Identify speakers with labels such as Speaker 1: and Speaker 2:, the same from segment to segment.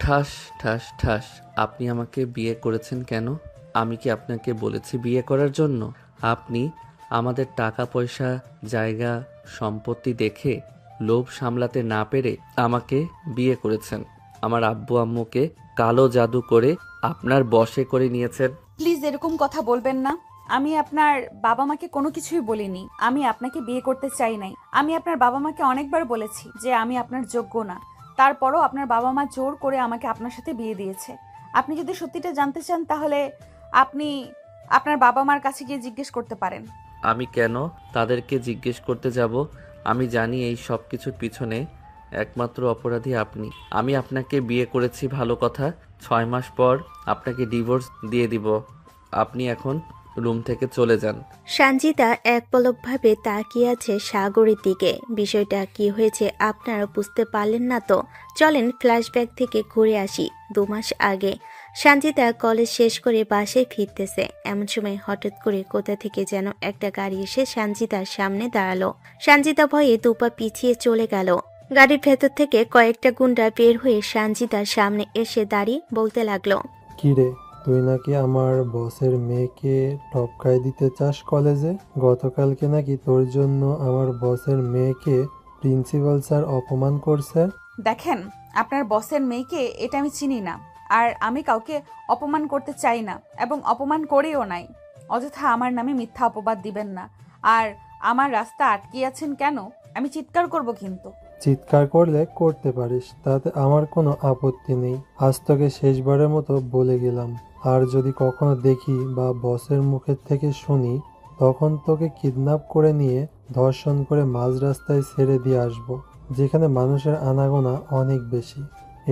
Speaker 1: ঠাস ঠাস ঠাস। আপনি আমাকে বিয়ে করেছেন কেন? আমি কি আপনাকে বলেছি বিয়ে করার জন্য? আপনি আমাদের টাকা পয়সা, জায়গা, সম্পত্তি দেখে লোভ সামলাতে না পেরে আমাকে বিয়ে করেছেন। আমার আব্বু আম্মুকে কালো জাদু করে আপনার বশে করে নিয়েছেন।
Speaker 2: প্লিজ এরকম কথা বলবেন না। আমি আপনার বাবা মাকে কোনো কিছুই বলিনি। আমি আপনাকে বিয়ে করতে চাই নাই। আমি আপনার বাবা মাকে অনেকবার বলেছি যে আমি আপনার যোগ্য না। তারপরও আপনার বাবা মা জোর করে আমাকে আপনার সাথে বিয়ে দিয়েছে। আপনি যদি সত্যিটা জানতে চান তাহলে আপনি আপনার বাবা মার কাছে গিয়ে জিজ্ঞেস করতে পারেন।
Speaker 1: আমি কেন তাদেরকে জিজ্ঞেস করতে যাব? আমি জানি এই সব কিছুর পিছনে একমাত্র অপরাধী আপনি। আমি আপনাকে বিয়ে করেছি ভালো কথা, 6 মাস পর আপনাকে ডিভোর্স দিয়ে দিব। আপনি এখন রুম থেকে চলে যান।
Speaker 3: সঞ্জিতা এক পলকভাবে তাকিয়ে আছে সাগরের দিকে। বিষয়টা কি হয়েছে আপনারা বুঝতে পারলেন না তো? চলেন ফ্ল্যাশব্যাক থেকে ঘুরে আসি 2 মাস আগে। সঞ্জিতা কলেজ শেষ করে বাসায় ফিরতেছে। এমন সময় হঠাৎ করে কোথা থেকে যেন একটা গাড়ি এসে সঞ্জিতার সামনে দাঁড়ালো। সঞ্জিতা ভয়ে দুপা পিছিয়ে চলে গেল। গাড়ির ভেতর থেকে কয়েকটা গুন্ডা বের হয়ে সঞ্জিতার সামনে এসে দাঁড়িয়ে বলতে লাগলো,
Speaker 4: কিরে, তুই নাকি আমার বসের মেয়েকে টপকাই দিতে চাস কলেজে? গতকালকে নাকি তোর জন্য আমার বসের মেয়েকে প্রিন্সিপাল স্যার অপমান করছে।
Speaker 2: দেখেন, আপনার বসের মেয়েকে এটা আমি চিনি না। আর আমি কাউকে অপমান করতে চাই না এবং অপমান করেও নাই। অযথা আমার নামে মিথ্যা অপবাদ দিবেন না। আর আমার রাস্তা আটকিয়েছেন কেন? আমি চিৎকার করব কিন্তু।
Speaker 4: চিৎকার করলে করতে পারিস, তাতে আমার কোনো আপত্তি নেই। আজ তোকে শেষবারের মতো বলে গেলাম, আর যদি কখনো দেখি বা বসের মুখের থেকে শুনি, তখন তোকে কিডন্যাপ করে নিয়ে ধর্ষণ করে মাঝ রাস্তায় ছেড়ে দিয়ে আসবো, যেখানে মানুষের আনাগোনা অনেক বেশি।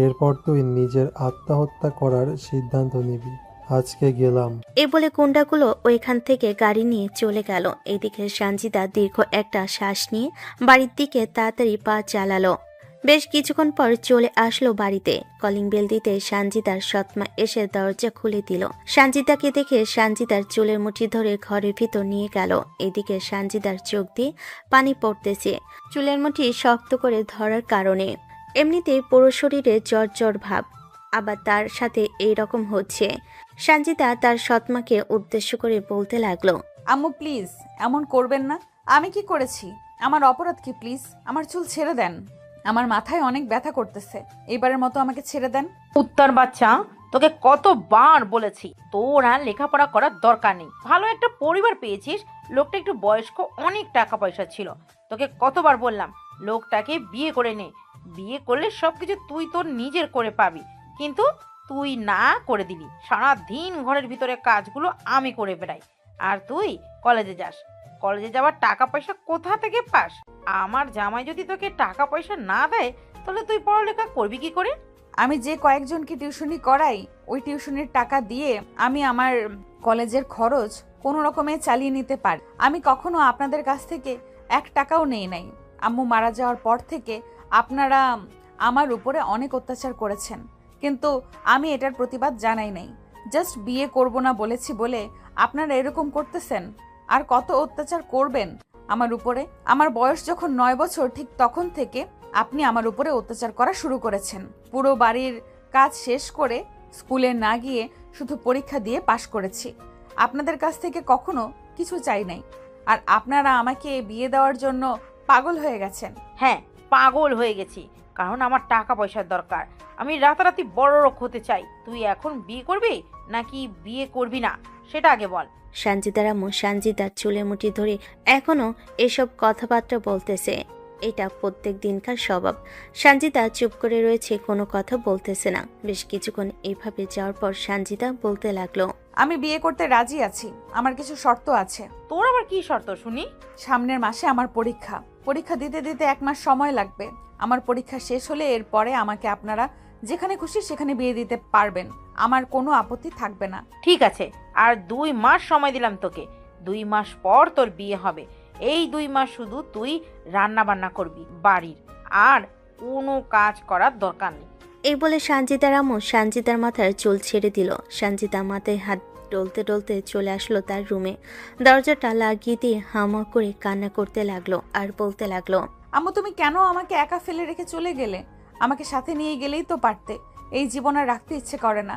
Speaker 4: এরপর তুই নিজের আত্মহত্যা করার সিদ্ধান্ত নিবি। আজকে গেলাম।
Speaker 3: এই বলে গুন্ডাগুলো ওইখান থেকে গাড়ি নিয়ে চলে গেল। এদিকে সঞ্জিতা দীর্ঘ একটা শ্বাস নিয়ে বাড়ির দিকে তাড়াতাড়ি পা চালালো। বেশ কিছুক্ষণ পর চলে আসলো বাড়িতে। কলিং বেল দিতে সঞ্জিতার সৎমা এসে দরজা খুলে দিল। সঞ্জিতাকে দেখে সঞ্জিতার চুলের মুঠি ধরে ঘরের ভিতর নিয়ে গেল। এদিকে সঞ্জিতার চোখ দিয়ে পানি পড়তেছে চুলের মুঠি শক্ত করে ধরার কারণে। এমনিতেই পুরো শরীরে জ্বর জ্বর ভাব, আবার তার সাথে এই রকম হচ্ছে। সঞ্জিতা তার সৎমাকে উদ্দেশ্য করে বলতে লাগলো,
Speaker 2: আম্মু প্লিজ এমন করবেন না। আমি কি করেছি? আমার অপরাধ কি? প্লিজ আমার চুল ছেড়ে দেন। আমার মাথায় অনেক ব্যথা করতেছে। এবারের মতো আমাকে ছেড়ে দেন।
Speaker 5: উত্তর বাচ্চা, তোকে কতবার বলেছি তোর আর লেখাপড়া করার দরকার নেই। ভালো একটা পরিবার পেয়েছিস, লোকটা একটু বয়স্ক, অনেক টাকা পয়সা ছিল। তোকে কতবার বললাম লোকটাকে বিয়ে করে নে, বিয়ে করলে সবকিছু তুই তোর নিজের করে পাবি, কিন্তু তুই না করে দিলি। সারাদিন ঘরের ভিতরে কাজগুলো আমি করে বেড়াই, আর তুই কলেজে যাস। কলেজে যাওয়ার টাকা পয়সা কোথা থেকে পাস? আমার জামাই যদি তোকে টাকা পয়সা না দেয় তাহলে তুই পড়ালেখা করবি কি করে?
Speaker 2: আমি যে কয়েকজনকে টিউশনি করাই, ওই টিউশনির টাকা দিয়ে আমি আমার কলেজের খরচ কোনো রকমে চালিয়ে নিতে পারি। আমি কখনো আপনাদের কাছ থেকে 1 টাকাও নেই নাই। আম্মু মারা যাওয়ার পর থেকে আপনারা আমার উপরে অনেক অত্যাচার করেছেন, কিন্তু আমি এটার প্রতিবাদ জানাই নাই। জাস্ট বিয়ে করব না বলেছি বলে আপনারা এরকম করতেছেন। আর কত অত্যাচার করবেন আমার উপরে? আমার বয়স যখন 9 বছর, ঠিক তখন থেকে আপনি আমার উপরে অত্যাচার করা শুরু করেছেন। পুরো বাড়ির কাজ শেষ করে স্কুলে না গিয়ে শুধু পরীক্ষা দিয়ে পাশ করেছি। আপনাদের কাছ থেকে কখনো কিছু চাই নাই। আর আপনারা আমাকে বিয়ে দেওয়ার জন্য পাগল হয়ে গেছেন।
Speaker 5: হ্যাঁ, পাগল হয়ে গেছি, কারণ আমার টাকা পয়সার দরকার। আমি রাতারাতি বড় লোক হতে চাই। তুই এখন বিয়ে করবি নাকি বিয়ে করবি না সেটা আগে বল।
Speaker 3: সঞ্জিতার আম্মু সঞ্জিতার চুলের মুঠি ধরে এখনো এসব কথাবার্তা বলতেছে। এটা প্রত্যেক দিনকার স্বভাব। সঞ্জিতা চুপ করে রয়েছে, কোনো কথা বলতেছে না। বেশ কিছুক্ষণ এইভাবে যাওয়ার পর সঞ্জিতা বলতে লাগলো,
Speaker 2: আমি বিয়ে করতে রাজি আছি। আমার কিছু শর্ত আছে।
Speaker 5: তোর আবার কি শর্ত শুনি?
Speaker 2: সামনের মাসে আমার পরীক্ষা দিতে দিতে 1 মাস সময় লাগবে। আমার পরীক্ষা শেষ হলে এরপরে আমাকে আপনারা যেখানে খুশি সেখানে বিয়ে দিতে পারবেন। আমার কোনো আপত্তি থাকবে না।
Speaker 5: ঠিক আছে, আর 2 মাস সময় দিলাম তোকে। 2 মাস পর তোর বিয়ে হবে। এই 2 মাস শুধু তুই রান্না বান্না করবি বাড়ির, আর কোনো কাজ করার দরকার নেই।
Speaker 3: এই বলে সঞ্জিতার আম্মু সঞ্জিতার মাথার চুল ছেড়ে দিল। সঞ্জিতা মাথায় হাত ডলতে ডলতে চলে আসলো তার রুমে। দরজাটা লাগিয়ে দিয়ে হামা করে কান্না করতে লাগলো আর বলতে লাগলো,
Speaker 2: আম্মু তুমি কেন আমাকে একা ফেলে রেখে চলে গেলে? আমাকে সাথে নিয়ে গেলেই তো পারতে। এই জীবন আর রাখতে ইচ্ছে করে না।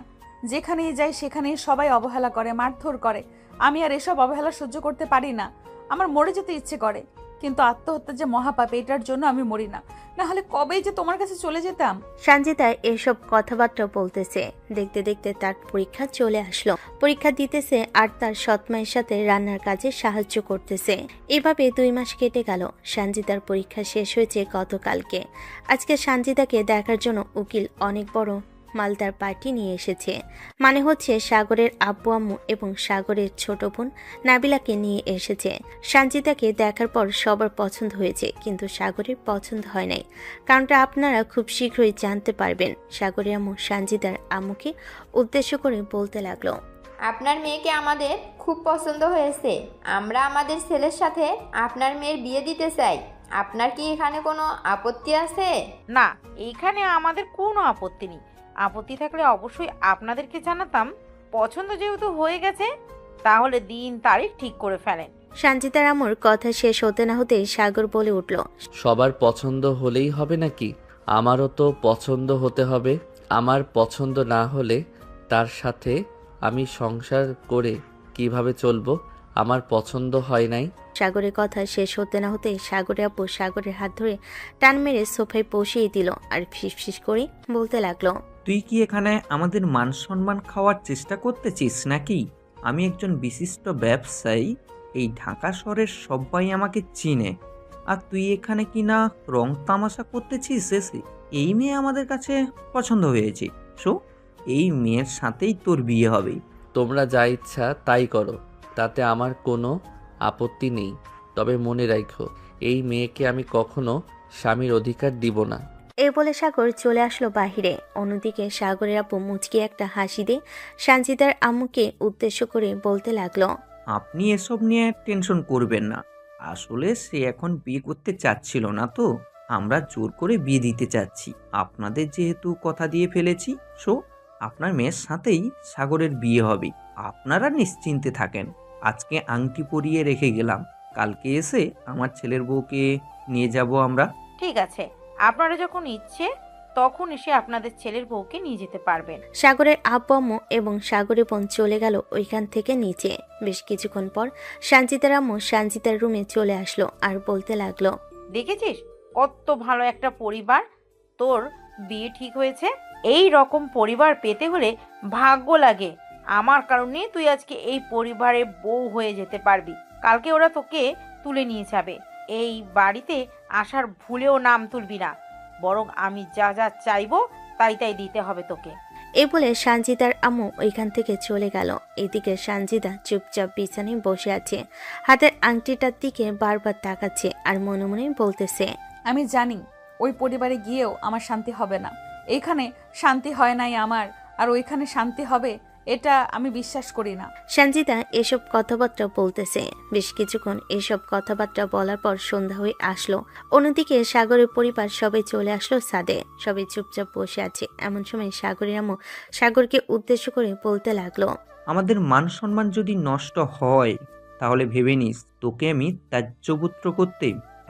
Speaker 2: যেখানেই যাই সেখানেই সবাই অবহেলা করে, মারধর করে। আমি আর এসব অবহেলা সহ্য করতে পারি না। আমার মরে যেতে ইচ্ছে করে, কিন্তু আত্মহত্যা যে মহাপাপ, এটার জন্য আমি মরি না। না হলে কবেই যে তোমার কাছে চলে যেতাম।
Speaker 3: সঞ্জিতা এসব কথাবার্তা বলতেছে, দেখতে দেখতে তার পরীক্ষা চলে আসলো। পরীক্ষা দিতেছে আর তার সৎমায়ের সাথে রান্নার কাজে সাহায্য করতেছে। এভাবে 2 মাস কেটে গেল। সঞ্জিতার পরীক্ষা শেষ হয়েছে গতকালকে। আজকে সঞ্জিতাকে দেখার জন্য উকিল অনেক বড় মালদার পার্টি নিয়ে এসেছে। মানে হচ্ছে সাগরের আব্বু আম্মু এবং সাগরের ছোট বোন নাবিলাকে নিয়ে এসেছে। সঞ্জিতাকে দেখার পর সবার পছন্দ হয়েছে, কিন্তু সাগরের পছন্দ হয় নাই। কারণটা আপনারা খুব শীঘ্রই জানতে পারবেন। সাগরের আম্মু সঞ্জিতার আম্মুকে উদ্দেশ্য করে বলতে লাগলো,
Speaker 6: আপনার মেয়েকে আমাদের খুব পছন্দ হয়েছে। আমরা আমাদের ছেলের সাথে আপনার মেয়ের বিয়ে দিতে চাই। আপনার কি এখানে কোনো আপত্তি আছে?
Speaker 5: না, এইখানে আমাদের কোনো আপত্তি নেই। আপত্তি থাকলে অবশ্যই আপনাদেরকে জানাতাম। পছন্দ যেহেতু হয়ে গেছে, তাহলে দিন তারিখ ঠিক করে ফেলেন।
Speaker 3: সঞ্জিতার আম্মুর কথা শেষ হতে না হতেই সাগর বলে উঠল,
Speaker 1: সবার পছন্দ হলেই হবে নাকি? আমারও তো পছন্দ হতে হবে। আমার পছন্দ না হলে তার সাথে আমি সংসার করে কিভাবে চলবো? আমার পছন্দ হয় নাই।
Speaker 3: সাগরের কথা শেষ হতে না হতে সাগরের আব্বু সাগরের হাত ধরে টান মেরে সোফায় বসিয়ে দিল আর ফিসফিস করে বলতে লাগলো,
Speaker 7: তুই কি এখানে আমাদের মান সম্মান খাওয়ার চেষ্টা করতেছিস নাকি? আমি একজন বিশিষ্ট ব্যবসায়ী, এই ঢাকা শহরের সবাই আমাকে চিনে, আর তুই এখানে কি না রং তামাশা করতেছিস এসে? এই মেয়ে আমাদের কাছে পছন্দ হয়েছে, সো এই মেয়ের সাথেই তোর বিয়ে হবে।
Speaker 1: তোমরা যা ইচ্ছা তাই করো, তাতে আমার কোনো আপত্তি নেই। তবে মনে রাখো, এই মেয়েকে আমি কখনো স্বামীর অধিকার দিব না।
Speaker 3: এই বলে সাগর চলে আসলো বাহিরে। অন্যদিকে সাগরের আব্বু মুচকি একটা হাসি দিয়ে সঞ্জিতার আম্মুকে উদ্দেশ্য করে বলতে লাগলো,
Speaker 7: আপনি এসব নিয়ে টেনশন করবেন না। আসলে সে এখন বিয়ে করতে চাচ্ছিল না, তো আমরা জোর করে বিয়ে দিতে চাচ্ছি। আপনাদের যেহেতু কথা দিয়ে ফেলেছি, সো আপনার মেয়ের সাথেই সাগরের বিয়ে হবে। আপনারা নিশ্চিন্তে থাকেন। আজকে আংটি পরিয়ে রেখে গেলাম, কালকে এসে আমার ছেলের বউকে নিয়ে যাব আমরা।
Speaker 5: ঠিক আছে, আপনারা যখন ইচ্ছে তখন এসে আপনাদের ছেলের বউকে নিয়ে যেতে পারবেন।
Speaker 3: সাগরের আব্বু আম্মু এবং সাগরের বোন চলে গেল ওইখান থেকে নিচে। বেশ কিছুক্ষণ পর সঞ্জিতার আম্মু সঞ্জিতার রুমে চলে আসলো আর বলতে লাগলো,
Speaker 5: দেখেছিস কত ভালো একটা পরিবার, তোর বিয়ে ঠিক হয়েছে। এই রকম পরিবার পেতে হলে ভাগ্য লাগে। আমার কারণে তুই আজকে এই পরিবারের বউ হয়ে যেতে পারবি। কালকে ওরা তোকে তুলে নিয়ে যাবে। এই বাড়িতে আসার ভুলেও নাম তুলবি না, বরং আমি যা যা চাইবো তাই তাই দিতে হবে তোকে।
Speaker 3: এই বলে সঞ্জিতার আম্মু ওইখান থেকে চলে গেল। এদিকে সঞ্জিতা চুপচাপ বিছানায় বসে আছে, হাতের আংটিটার দিকে বারবার তাকাচ্ছে আর মনে মনে বলতেছে,
Speaker 2: আমি জানি ওই পরিবারে গিয়েও আমার শান্তি হবে না। এইখানে শান্তি হয় নাই আমার, আর ওইখানে শান্তি হবে এটা আমি বিশ্বাস করি না।
Speaker 3: সঞ্জিতা এসব কথাবার্তা বলতেছে। বেশ কিছুক্ষণ এসব কথাবার্তা বলার পর সন্ধ্যা হয়ে আসলো। অন্যদিকে সাগরের পরিবার সবাই চলে আসলো ছাদে। সবাই চুপচাপ বসে আছে। এমন সময় সাগরের আম্মু সাগরকে উদ্দেশ্য করে বলতে লাগলো,
Speaker 7: আমাদের মান সম্মান যদি নষ্ট হয়, তাহলে ভেবে নিস তোকে আমি ত্যায্যপুত্র করতে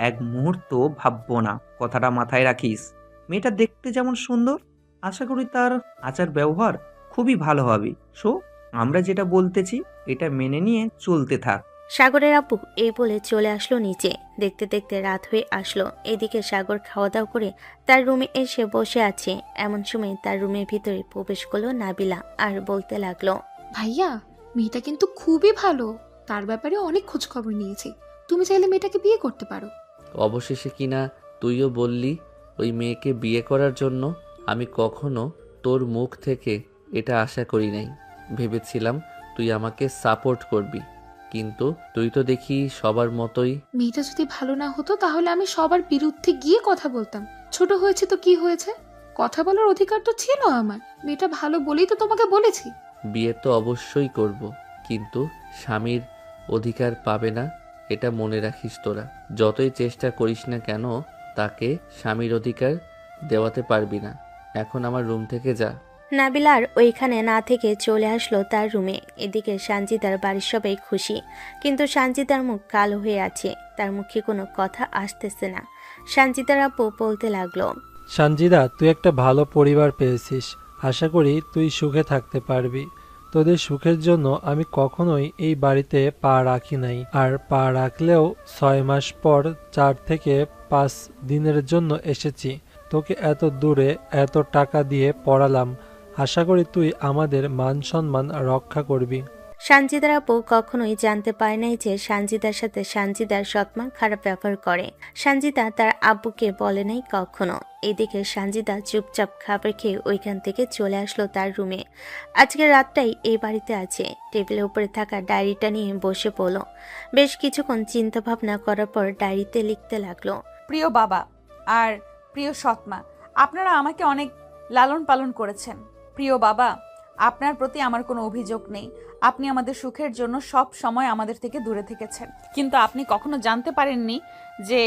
Speaker 7: এক মুহূর্ত ভাববো না। কথাটা মাথায় রাখিস। মেয়েটা দেখতে যেমন সুন্দর, আশা করি তার আচার ব্যবহার খুবই ভালো হবে। সো আমরা যেটা বলতেছি এটা মেনে নিয়ে চলতে থাক।
Speaker 3: সাগরের আব্বু এই বলে চলে আসলো নিচে। দেখতে দেখতে রাত হয়ে আসলো। এদিকে সাগর খাওয়া দাওয়া করে তার রুমে এসে বসে আছে। এমন সময় তার রুমের ভিতরে প্রবেশ করলো নাবিলা আর বলতে লাগলো,
Speaker 8: ভাইয়া, মেয়েটা কিন্তু খুবই ভালো। তার ব্যাপারে অনেক খোঁজ খবর নিয়েছি। তুমি চাইলে মেয়েটাকে বিয়ে করতে পারো।
Speaker 1: অবশেষে কিনা তুইও বললি ওই মেয়েকে বিয়ে করার জন্য। আমি কখনো তোর মুখ থেকে এটা আশা করি নাই। ভেবেছিলাম তুই আমাকে সাপোর্ট করবি, কিন্তু তুই তো দেখি সবার মতোই।
Speaker 8: মেয়েটা যদি ভালো না হতো তাহলে আমি সবার বিরুদ্ধে গিয়ে কথা বলতাম। ছোট হয়েছে তো কি হয়েছে, কথা বলার অধিকার তো ছিল আমার। মেয়েটা ভালো বলেই তো তোমাকে বলেছি।
Speaker 1: বিয়ে তো অবশ্যই করব, কিন্তু স্বামীর অধিকার পাবে না, এটা মনে রাখিস। তোরা যতই চেষ্টা করিস না কেন, তাকে স্বামীর অধিকার দেওয়াতে পারবি না। এখন আমার রুম থেকে যা।
Speaker 3: নাবিলার ওইখানে না থেকে চলে আসলো তার রুমে। এদিকে সঞ্জিতার বাড়ির সবাই খুশি, কিন্তু সঞ্জিতার মুখ কালো হয়ে আছে। তার মুখে কোনো কথা আসতেছে না। সঞ্জিতার আপু বলতে লাগলো,
Speaker 4: সঞ্জিতা, তুই একটা ভালো পরিবার পেয়েছিস। আশা করি তুই সুখে থাকতে পারবি। তোদের সুখের জন্য আমি কখনোই এই বাড়িতে পা রাখি নাই, আর পা রাখলেও 6 মাস পর 4 থেকে 5 দিনের জন্য এসেছি। তোকে এত দূরে এত টাকা দিয়ে পড়ালাম, আশা করি তুই আমাদের মান সম্মান রক্ষা করবি।
Speaker 3: সানজিদার আপু কখনোই জানতে পারে নাই যে সানজিদার সাথে সানজিদার সৎমা খারাপ ব্যবহার করে। সানজিদা তার আব্বুকে বলে নাই কখনো। এদিকে সানজিদা চুপচাপ খাবার খেয়ে ওইখান থেকে চলে আসলো তার রুমে। আজকের রাতটাই এই বাড়িতে আছে। টেবিলের উপরে থাকা ডায়েরিটা নিয়ে বসে পড়ল। বেশ কিছুক্ষণ চিন্তা ভাবনা করার পর ডায়েরিতে লিখতে লাগলো।
Speaker 2: প্রিয় বাবা আর প্রিয় সৎমা, আপনারা আমাকে অনেক লালন পালন করেছেন। প্রিয় বাবা, আপনার প্রতি আমার কোনো অভিযোগ নেই। আপনি আমাদের সুখের জন্য সব সময় আমাদের থেকে দূরে থেকেছেন, কিন্তু আপনি কখনো জানতে পারেননি যে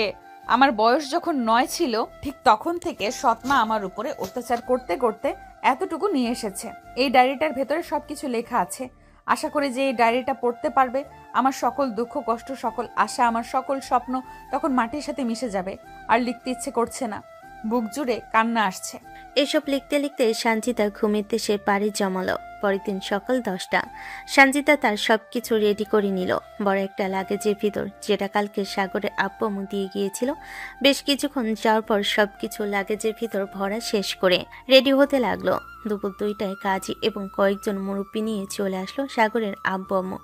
Speaker 2: আমার বয়স যখন 9 ছিল ঠিক তখন থেকে সৎমা আমার উপরে অত্যাচার করতে করতে এতটুকু নিয়ে এসেছে। এই ডায়েরিটার ভেতরে সবকিছু লেখা আছে। আশা করি যে এই ডায়েরিটা পড়তে পারবে আমার সকল দুঃখ কষ্ট, সকল আশা, আমার সকল স্বপ্ন তখন মাটির সাথে মিশে যাবে। আর লিখতে ইচ্ছে করছে না, বুক জুড়ে কান্না আসছে।
Speaker 3: এসব লিখতে লিখতে সানজিদা ঘুমিতে সে পাড়ি জমালো। পরের দিন সকাল 10টা। সানজিদা তার সবকিছু রেডি করে নিল। বড় একটা লাগেজের ভিতর, যেটা কালকে সাগরের আব্বু আম্মু দিয়ে গিয়েছিল। বেশ কিছুক্ষণ যাওয়ার পর সবকিছু লাগেজের ভিতর ভরা শেষ করে রেডি হতে লাগলো। দুপুর 2টায় কাজী এবং কয়েকজন মুরব্বী নিয়ে চলে আসলো সাগরের আব্বু আম্মু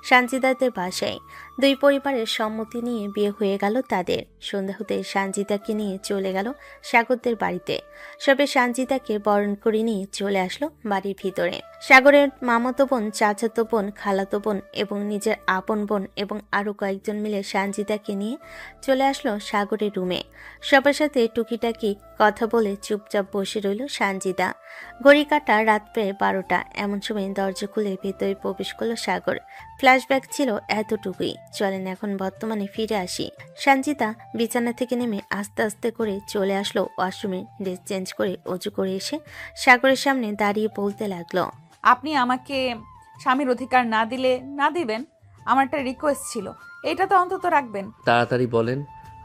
Speaker 3: সানজিদাদের বাসায়। দুই পরিবারের সম্মতি নিয়ে বিয়ে হয়ে গেল তাদের। সন্ধ্যা হতে সানজিদাকে নিয়ে চলে গেল সাগরদের বাড়িতে। সবে সানজিদাকে বরণ করে নিয়ে চলে আসলো বাড়ির ভিতরে। সাগরের মামাতো বোন, চাচাতো বোন, খালাতো বোন এবং নিজের আপন বোন এবং আরো কয়েকজন মিলে সানজিদাকে নিয়ে চলে আসলো সাগরের রুমে। সবার সাথে টুকিটাকি কথা বলে চুপচাপ বসে রইল সানজিদা। ঘড়ি কাটা রাত প্রায় 12টা। এমন সময় দরজা খুলে ভেতরে প্রবেশ করলো সাগর। ফ্ল্যাশব্যাক ছিল এতটুকুই। চলেন এখন বর্তমানে ফিরে আসি। সানজিদা বিছানা থেকে নেমে আস্তে আস্তে করে চলে আসলো ওয়াশরুমে। ড্রেস চেঞ্জ করে অজু করে এসে সাগরের সামনে দাঁড়িয়ে বলতে লাগলো,
Speaker 2: আপনি আমাকে স্বামীর অধিকার না দিলে না দিবেন, আমার একটা রিকোয়েস্ট ছিল, এটা তো অন্তত রাখবেন।
Speaker 1: তাড়াতাড়ি বলেন,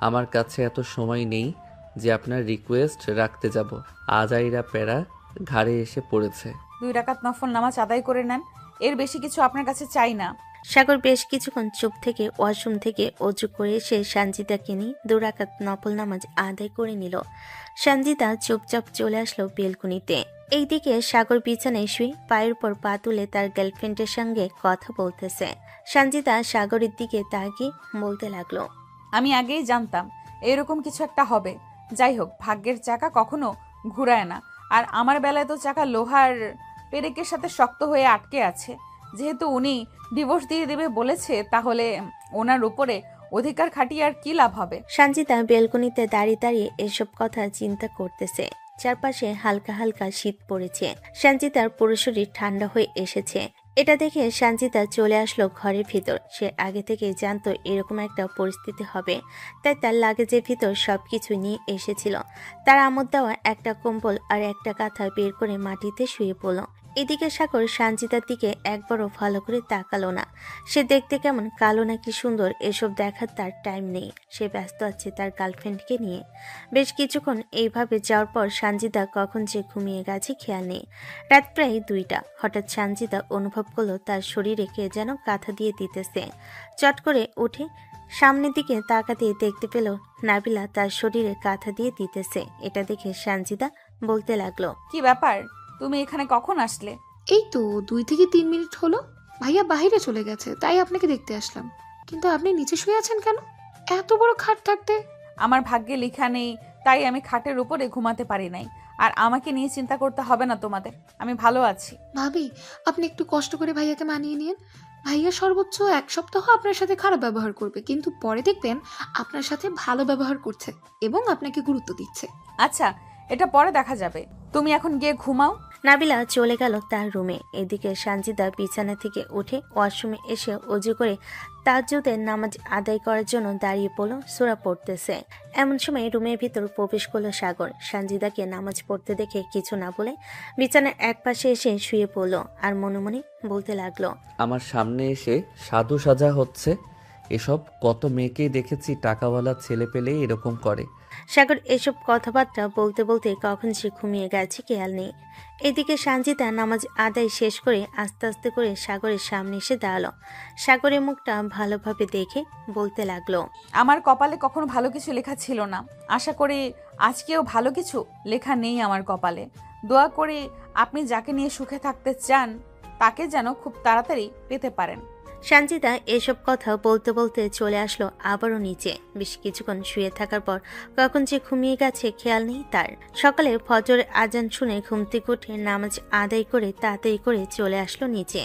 Speaker 1: আমার কাছে এত সময় নেই যে আপনার রিকোয়েস্ট রাখতে যাব। আজাইরা প্যারা ঘাড়ে এসে পড়েছে।
Speaker 2: 2 রাকাত নফল নামাজ আদায় করে নেন, এর বেশি কিছু আপনার কাছে চাই না।
Speaker 3: সাগর বেশ কিছুক্ষণ চুপ থেকে ওয়াশরুম থেকে অজু করে এসে সানজিদাকে নিয়ে 2 রাকাত নফল নামাজ আদায় করে নিল। সানজিদা চুপচাপ চলে আসলো বেলকুনিতে। এইদিকে সাগর বিছানায় শুয়ে পায়ের উপর পা তুলে তার গার্লফ্রেন্ডের সঙ্গে কথা বলতেছে। সানজিদা সাগরের দিকে তাকিয়ে বলতে লাগলো,
Speaker 2: আমি আগেই জানতাম এরকম কিছু একটা হবে। যাই হোক, ভাগ্যের চাকা কখনো ঘুরায় না, আর আমার বেলায় তো চাকা লোহার পেরেকের সাথে শক্ত হয়ে আটকে আছে। যেহেতু উনি ডিভোর্স দিয়ে দেবে বলেছে, তাহলে ওনার উপরে অধিকার খাটিয়ে আর কি লাভ হবে।
Speaker 3: সানজিদা বেলকনিতে দাঁড়িয়ে দাঁড়িয়ে এসব কথা চিন্তা করতেছে। চারপাশে হালকা হালকা শীত পড়েছে। সানজিদার পুরো শরীর ঠান্ডা হয়ে এসেছে। এটা দেখে সানজিদা চলে আসলো ঘরের ভিতর। সে আগে থেকেই জানতো এরকম একটা পরিস্থিতি হবে, তাই তার লাগেজের ভিতর সবকিছু নিয়ে এসেছিল। তার আমোদ দেওয়া একটা কম্বল আর একটা কাঁথা বের করে মাটিতে শুয়ে পড়ল। এদিকে সাগর সানজিদার দিকে একবারও ভালো করে তাকালো না। সে দেখতে কেমন, কালো নাকি সুন্দর, এসব দেখার তার টাইম নেই। সে ব্যস্ত আছে তার গার্লফ্রেন্ডকে নিয়ে। বেশ কিছুক্ষণ এইভাবে যাওয়ার পর সানজিদা কখন যে ঘুমিয়ে গেছে খেয়াল নেই। রাত প্রায় 2টা। হঠাৎ সানজিদা অনুভব করলো তার শরীরে কে যেন কাঁথা দিয়ে দিতেছে। চট করে উঠে সামনের দিকে তাকাতে দেখতে পেল নাবিলা তার শরীরে কাঁথা দিয়ে দিতেছে। এটা দেখে সানজিদা বলতে লাগলো,
Speaker 2: কি ব্যাপার, তুমি এখানে কখন আসলে?
Speaker 8: এই তো 2 থেকে 3 মিনিট হলো। ভাইয়া বাইরে চলে গেছে, তাই আপনাকে দেখতে আসলাম। কিন্তু আপনি নিচে শুয়ে আছেন কেন? এত বড় খাট থাকতে?
Speaker 2: আমার ভাগ্যে লেখা নেই, তাই আমি খাটের উপরে ঘুমাতে পারি নাই। আর আমাকে নিয়ে চিন্তা করতে হবে না তোমাদের, আমি ভালো আছি।
Speaker 8: ভাবি, আপনি একটু কষ্ট করে ভাইয়াকে মানিয়ে নিন। ভাইয়া সর্বোচ্চ 1 সপ্তাহ আপনার সাথে খারাপ ব্যবহার করবে, কিন্তু পরে দেখবেন আপনার সাথে ভালো ব্যবহার করছে এবং আপনাকে গুরুত্ব দিচ্ছে।
Speaker 2: আচ্ছা, এটা পরে দেখা যাবে, তুমি এখন গিয়ে ঘুমাও।
Speaker 3: নাবিলা চলে গেল তার রুমে। এদিকে সানজিদা বিছানা থেকে উঠে ওয়াশরুমে এসে অজু করে তাহাজ্জুদের নামাজ আদায় করার জন্য দাঁড়িয়ে পড়ল। সূরা পড়তেছে। এমন সময় রুমের ভিতর প্রবেশ করলো সাগর। সানজিদাকে নামাজ পড়তে দেখে কিছু না বলে বিছানার এক পাশে এসে শুয়ে পড়ল আর মনে মনে বলতে লাগলো,
Speaker 1: আমার সামনে এসে সাধু সাজা হচ্ছে। এসব কত মেয়েকেই দেখেছি, টাকাওয়ালা ছেলে পেলেই এরকম করে।
Speaker 3: সাগর এসব কথাবার্তা বলতে বলতে কখন সে ঘুমিয়ে গেছে খেয়াল নেই। এদিকে সঞ্জিতা নামাজ আদায় শেষ করে আস্তে আস্তে করে সাগরের সামনে এসে দাঁড়ালো। সাগরের মুখটা ভালোভাবে দেখে বলতে লাগলো,
Speaker 2: আমার কপালে কখনো ভালো কিছু লেখা ছিল না। আশা করি আজকেও ভালো কিছু লেখা নেই আমার কপালে। দোয়া করি আপনি যাকে নিয়ে সুখে থাকতে চান তাকে যেন খুব তাড়াতাড়ি পেতে পারেন।
Speaker 3: সঞ্জিতা এসব কথা বলতে বলতে চলে আসলো আবারও নিচে। বেশ কিছুক্ষণ শুয়ে থাকার পর কখন যে ঘুমিয়ে গেছে খেয়াল নেই তার। সকালে ফজরের আজান শুনে ঘুম থেকে উঠে নামাজ আদায় করে তাড়াতাড়ি করে চলে আসলো নিচে।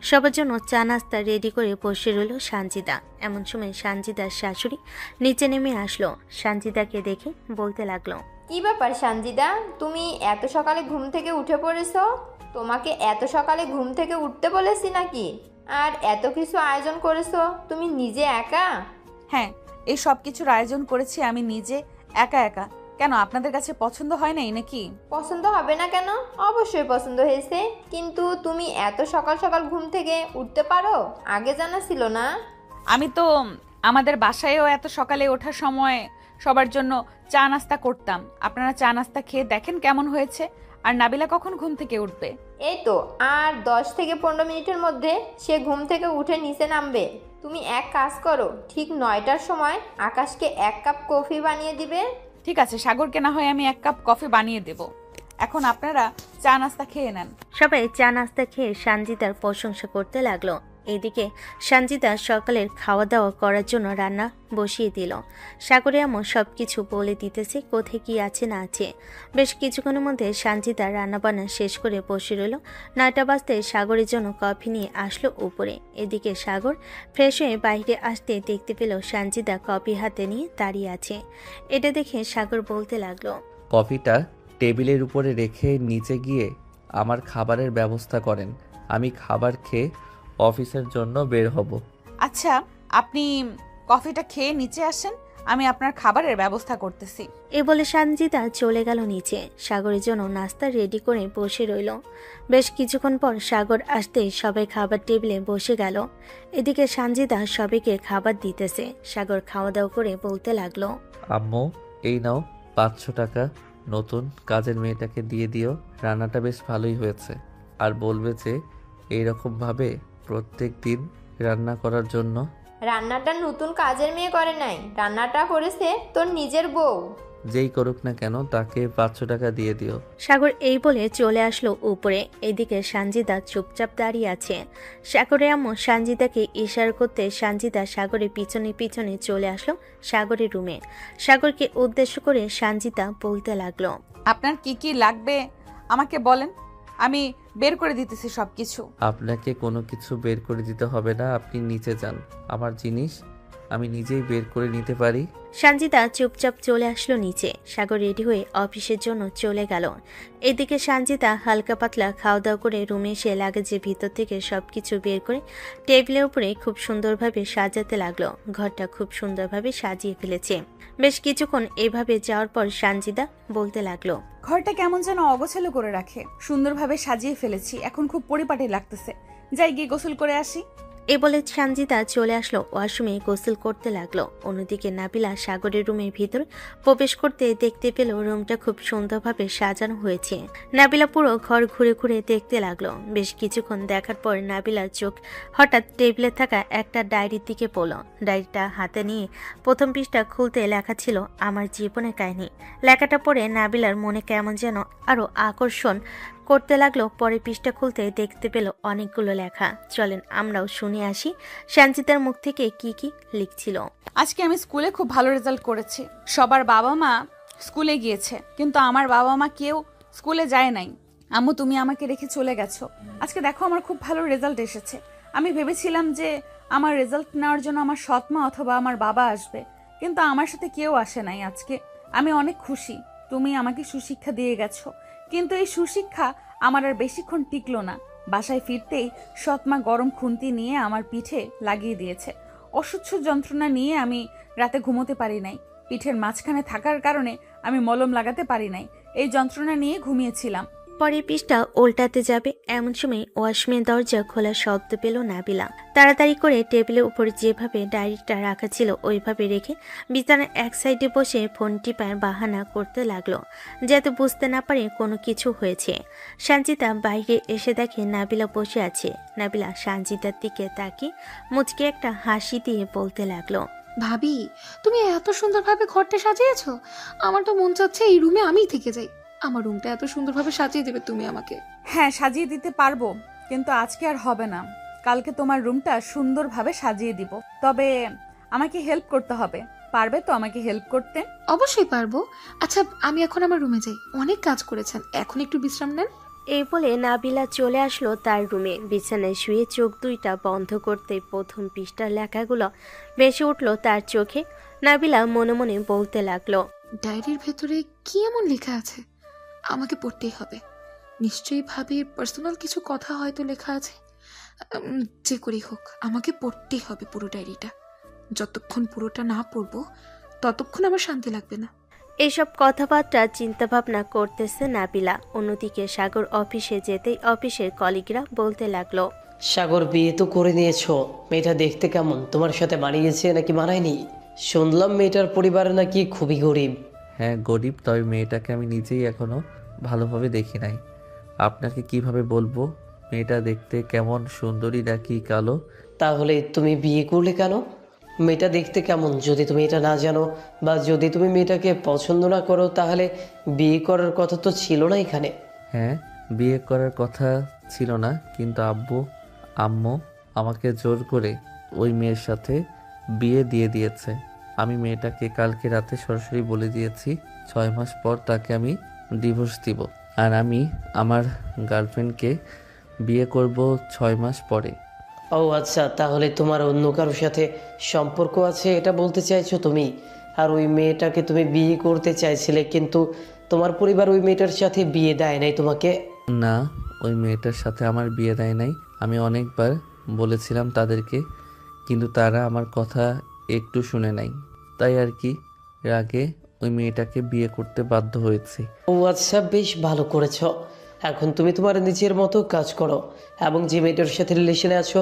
Speaker 3: সবার জন্য চা নাস্তা রেডি করে বসে রইল সঞ্জিতা। এমন সময় সঞ্জিতার শাশুড়ি নিচে নেমে আসলো। সঞ্জিতাকে দেখে বলতে লাগলো,
Speaker 6: কি ব্যাপার সঞ্জিতা, তুমি এত সকালে ঘুম থেকে উঠে পড়েছো? তোমাকে এত সকালে ঘুম থেকে উঠতে বলেছি নাকি? আর এত কিছু আয়োজন করেছো তুমি নিজে একা?
Speaker 2: হ্যাঁ, এই সব কিছুর আয়োজন করেছি আমি নিজে একা একা। কেন আপনাদের কাছে পছন্দ হয় নাই নাকি?
Speaker 6: পছন্দ হবে না কেন? অবশ্যই পছন্দ হয়েছে, কিন্তু তুমি এত সকাল সকাল ঘুম থেকে উঠতে পারো আগে জানা ছিল না?
Speaker 2: আমি তো আমাদের বাসায়ও এত সকালে ওঠার সময় সবার জন্য চা নাস্তা করতাম। আপনারা চা নাস্তা খেয়ে দেখেন কেমন হয়েছে। আর নাবিলা কখন ঘুম থেকে উঠবে?
Speaker 6: এই তো আর 10 থেকে 15 মিনিটের মধ্যে সে ঘুম থেকে উঠে নিচে নামবে। তুমি এক কাজ করো, ঠিক 9টার সময় আকাশকে 1 কাপ কফি বানিয়ে দিবে।
Speaker 2: ঠিক আছে, সাগরকে না হয় আমি 1 কাপ কফি বানিয়ে দেব। এখন আপনারা চা নাস্তা খেয়ে নেন।
Speaker 3: সবাই চা নাস্তা খেয়ে সঞ্জিতার প্রশংসা করতে লাগলো। এদিকে সঞ্জিতা সকালের খাওয়া দাওয়া করার জন্য রান্না বসিয়ে দিল। সাগরে এমন সবকিছু বলে দিতেছে কোথায় কি আছে না আছে। বেশ কিছুক্ষণের মধ্যে সঞ্জিতা রান্নাবান্না শেষ করে বসে রইল। 9টা বাজতে সাগরের জন্য কফি নিয়ে আসলো উপরে। এদিকে সাগর ফ্রেশ হয়ে বাইরে আসতে দেখতে পেল সঞ্জিতা কফি হাতে নিয়ে দাঁড়িয়ে আছে। এটা দেখে সাগর বলতে লাগলো,
Speaker 1: কফিটা টেবিলের উপরে রেখে নিচে গিয়ে আমার খাবারের ব্যবস্থা করেন। আমি খাবার খেয়ে অফিসের জন্য বের হব।
Speaker 2: আচ্ছা, আপনি কফিটা খেয়ে নিচে আসেন, আমি আপনার খাবারের ব্যবস্থা করতেছি।
Speaker 3: এ বলে সঞ্জিতা চলে গেল নিচে। সাগরের জন্য নাস্তা রেডি করে বসে রইল। বেশ কিছুক্ষণ পর সাগর আসতেই সবাই খাবার টেবিলে বসে গেল। এদিকে সঞ্জিতা সবাইকে খাবার দিতেছে। সাগর খাওয়া দাওয়া করে বলতে লাগলো,
Speaker 1: আম্মু, এই নাও 500 টাকা, নতুন কাজের মেয়েটাকে দিয়ে দিও। রান্নাটা বেশ ভালোই হয়েছে। আর বলবে যে এইরকমভাবে প্রত্যেক দিন রান্না করার জন্য।
Speaker 6: রান্নাটা নতুন কাজের মেয়ে করে নাই, রান্নাটা করেছে তোর নিজের বউ।
Speaker 1: যেই করুক না কেন তাকে 500 টাকা দিয়ে দিও।
Speaker 3: সাগর এই বলে চলে আসলো উপরে। এদিকে সঞ্জিতা চুপচাপ দাঁড়িয়ে আছে। সাগরের আম্মু সঞ্জিতাকে ইশারা করতে সঞ্জিতা সাগরের পিছনে পিছনে চলে আসলো সাগরের রুমে। সাগরকে উদ্দেশ্য করে সঞ্জিতা বলতে লাগলো,
Speaker 2: আপনার কি কি লাগবে আমাকে বলেন, আমি বের করে দিতেছি সবকিছু।
Speaker 1: আপনাকে কোনো কিছু বের করে দিতে হবে না, আপনি নিচে যান। আমার জিনিস আমি নিজেই বের করে নিতে পারি।
Speaker 3: সঞ্জিতা চুপচাপ চলে আসলো নিচে। সাগর রেডি হয়ে অফিসের জন্য চলে গেল। এদিকে সঞ্জিতা হালকা পাতলা খাওয়া দাওয়া করে রুমে এসে লাগেজের ভিতর থেকে সবকিছু বের করে টেবিলের উপরে খুব সুন্দরভাবে সাজাতে লাগলো। ঘরটা খুব সুন্দরভাবে সাজিয়ে ফেলেছে। বেশ কিছুক্ষণ এভাবে যাওয়ার পর সঞ্জিতা বলতে লাগলো,
Speaker 2: ঘরটা কেমন যেন অগোছালো করে রাখে, সুন্দরভাবে সাজিয়ে ফেলেছি, এখন খুব পরিপাটি লাগতেছে। যাই গিয়ে গোসল করে আসি।
Speaker 3: এ বলে সঞ্জিতা চলে আসলো ওয়াশরুমে গোসল করতে লাগলো। অন্যদিকে নাবিলা সাগরের রুমের ভিতর প্রবেশ করতে দেখতে পেল রুমটা খুব সুন্দরভাবে সাজানো হয়েছে। নাবিলা পুরো ঘর ঘুরে ঘুরে দেখতে লাগলো। বেশ কিছুক্ষণ দেখার পর নাবিলার চোখ হঠাৎ টেবিলে থাকা একটা ডায়েরির দিকে পড়ল। ডায়েরিটা হাতে নিয়ে প্রথম পৃষ্ঠা খুলতে লেখা ছিল আমার জীবনের কাহিনী। লেখাটা পড়ে নাবিলার মনে কেমন যেন আরো আকর্ষণ করতে লাগলো। পরে পৃষ্ঠা খুলতে দেখতে পেল অনেকগুলো লেখা। চলেন আমরাও শুনে আসি সঞ্জিতার মুখ থেকে কি কি লিখছিল।
Speaker 2: আজকে আমি স্কুলে খুব ভালো রেজাল্ট করেছি। সবার বাবা মা স্কুলে গিয়েছে, কিন্তু আমার বাবা মা কেউ স্কুলে যায় নাই। আম্মু, তুমি আমাকে রেখে চলে গেছো। আজকে দেখো আমার খুব ভালো রেজাল্ট এসেছে। আমি ভেবেছিলাম যে আমার রেজাল্ট নেওয়ার জন্য আমার সৎ মা অথবা আমার বাবা আসবে, কিন্তু আমার সাথে কেউ আসে নাই আজকে। আমি অনেক খুশি, তুমি আমাকে সুশিক্ষা দিয়ে গেছো। কিন্তু এই সুশিক্ষা আমার আর বেশিক্ষণ টিকলো না। বাসায় ফিরতেই সৎমা গরম খুন্তি নিয়ে আমার পিঠে লাগিয়ে দিয়েছে। অসহ্য যন্ত্রণা নিয়ে আমি রাতে ঘুমোতে পারি নাই। পিঠের মাঝখানে থাকার কারণে আমি মলম লাগাতে পারি নাই। এই যন্ত্রণা নিয়ে ঘুমিয়েছিলাম।
Speaker 3: পরের পৃষ্ঠা উল্টাতে যাবে এমন সময় ওয়াশরুমের দরজা খোলার শব্দ পেল নাবিলা। তাড়াতাড়ি করে টেবিলের উপর যেভাবে ডায়েরিটা রাখা ছিল ওইভাবে রেখে বিছানার এক সাইডে বসে ফোন টিপায় বাহানা করতে লাগলো, যাতে বুঝতে না পারে কোনো কিছু হয়েছে। সঞ্জিতা বাইরে এসে দেখে নাবিলা বসে আছে। নাবিলা সঞ্জিতার দিকে তাকিয়ে মুচকে একটা হাসি দিয়ে বলতে লাগলো,
Speaker 8: ভাবি, তুমি এত সুন্দরভাবে ঘরটা সাজিয়েছো, আমার তো মন চাচ্ছে এই রুমে আমিই থেকে যাই। আমার রুমটা এত সুন্দরভাবে সাজিয়ে দেবে তুমি আমাকে।
Speaker 2: হ্যাঁ, সাজিয়ে দিতে পারবো, কিন্তু আজকে আর হবে না। কালকে তোমার রুমটা সুন্দরভাবে সাজিয়ে দিব। তবে আমাকে হেল্প করতে হবে। পারবে তো আমাকে হেল্প করতে?
Speaker 8: অবশ্যই পারবো। আচ্ছা, আমি এখন আমার রুমে যাই, অনেক কাজ করেছেন, এখন একটু বিশ্রাম নেন।
Speaker 3: এই বলে নাবিলা চলে আসলো তার রুমে। বিছানায় শুয়ে চোখ দুইটা বন্ধ করতে প্রথম পৃষ্ঠার লেখাগুলো ভেসে উঠল তার চোখে। নাবিলা মনে মনে বলতে লাগলো,
Speaker 8: ডায়েরির ভেতরে কি এমন লেখা আছে আমাকে পড়তেই হবে। নিশ্চয়ই ভাবি পার্সোনাল কিছু কথা হয়তো লেখা আছে। যে করেই হোক আমাকে পড়তেই হবে পুরো ডায়েরিটা। যতক্ষণ পুরোটা না পড়বো ততক্ষণ আমার শান্তি লাগবে না।
Speaker 3: এইসব কথাবার্তা চিন্তাভাবনা করতেছে নাবিলা। অন্যদিকে সাগর অফিসে যেতেই অফিসের কলিগরা বলতে লাগলো,
Speaker 9: সাগর, বিয়ে তো করে নিয়েছো, মেয়েটা দেখতে কেমন? তোমার সাথে মানিয়েছে নাকি মানায়নি? শুনলাম মেয়েটার পরিবার নাকি খুবই গরিব।
Speaker 1: হ্যাঁ গরিব, তবে মেয়েটাকে আমি নিজেই এখনো ভালোভাবে দেখি নাই। আপনাকে কিভাবে বলবো মেয়েটা দেখতে কেমন, সুন্দরী নাকি কালো?
Speaker 9: তাহলে তুমি বিয়ে করলে কেন? মেয়েটা দেখতে কেমন যদি তুমি এটা না জানো, বা যদি তুমি মেয়েটাকে পছন্দ না করো, তাহলে বিয়ে করার কথা তো ছিল না এখানে।
Speaker 1: হ্যাঁ, বিয়ে করার কথা ছিল না, কিন্তু আম্মু আমাকে জোর করে ওই মেয়ের সাথে বিয়ে দিয়ে দিয়েছে। আমি মেয়েটাকে কালকে রাতে সরাসরি বলে দিয়েছি 6 মাস পর তাকে আমি ডিভোর্স দিব, আর আমি আমার গার্লফ্রেন্ডকে বিয়ে করব 6 মাস পরে।
Speaker 9: ও আচ্ছা, তাহলে তোমার অন্য কারোর সাথে সম্পর্ক আছে এটা বলতে চাইছো তুমি? আর ওই মেয়েটাকে তুমি বিয়ে করতে চাইছিলে, কিন্তু তোমার পরিবার ওই মেয়েটার সাথে বিয়ে দেয় নাই তোমাকে?
Speaker 1: না, ওই মেয়েটার সাথে আমার বিয়ে দেয় নাই। আমি অনেকবার বলেছিলাম তাদেরকে, কিন্তু তারা আমার কথা একটু শুনে নাই। তাই আর কি, রাগে ওই মেয়েটাকে বিয়ে করতে বাধ্য হয়েছি।
Speaker 9: ও আচ্ছা, বেশ ভালো করেছো। এখন তুমি তোমার নিজের মতো কাজ করো, এবং যে মেয়েটার সাথে রিলেশনে আছো,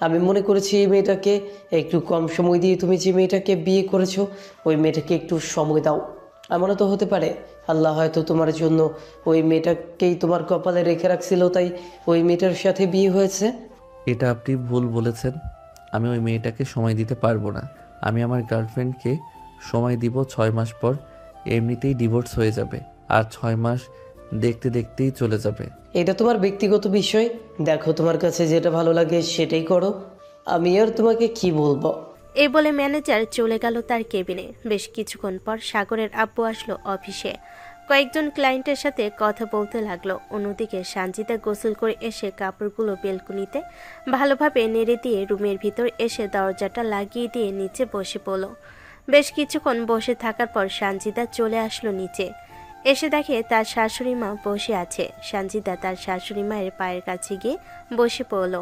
Speaker 9: আমি মনে করেছি এই মেয়েটাকে একটু কম সময় দিয়ে তুমি যে মেয়েটাকে বিয়ে করেছো ওই মেয়েটাকে একটু সময় দাও। এমনও তো হতে পারে আল্লাহ হয়তো তোমার জন্য ওই মেয়েটাকেই তোমার কপালে রেখে রাখছিল, তাই ওই মেয়েটার সাথে বিয়ে হয়েছে।
Speaker 1: এটা আপনি ভুল বলেছেন। আমি ওই মেয়েটাকে সময় দিতে পারবো না। আমি আমার গার্লফ্রেন্ডকে সময় দিব 6 মাস পর। এমনিতেই ডিভোর্স হয়ে যাবে, আর 6 মাস দেখতে দেখতেই চলে যাবে।
Speaker 9: এটা তোমার ব্যক্তিগত বিষয়, দেখো তোমার কাছে যেটা ভালো লাগে সেটাই করো, আমি আর তোমাকে কি বলবো।
Speaker 3: এই বলে ম্যানেজার চলে গেল তার কেবিনে। বেশ কিছুক্ষণ পর সাগরের আব্বু আসলো অফিসে। কয়েকজন ক্লায়েন্টের সাথে কথা বলতে লাগলো। অন্যদিকে সঞ্জিতা গোসল করে এসে কাপড়গুলো বেলকুনিতে ভালোভাবে নেড়ে দিয়ে রুমের ভিতর এসে দরজাটা লাগিয়ে দিয়ে নিচে বসে পড়ল। বেশ কিছুক্ষণ বসে থাকার পর সঞ্জিতা চলে আসলো নিচে। এসে দেখে তার শাশুড়ি মা বসে আছে। সঞ্জিতা তার শাশুড়ি মায়ের পায়ের কাছে গিয়ে বসে পড়ল।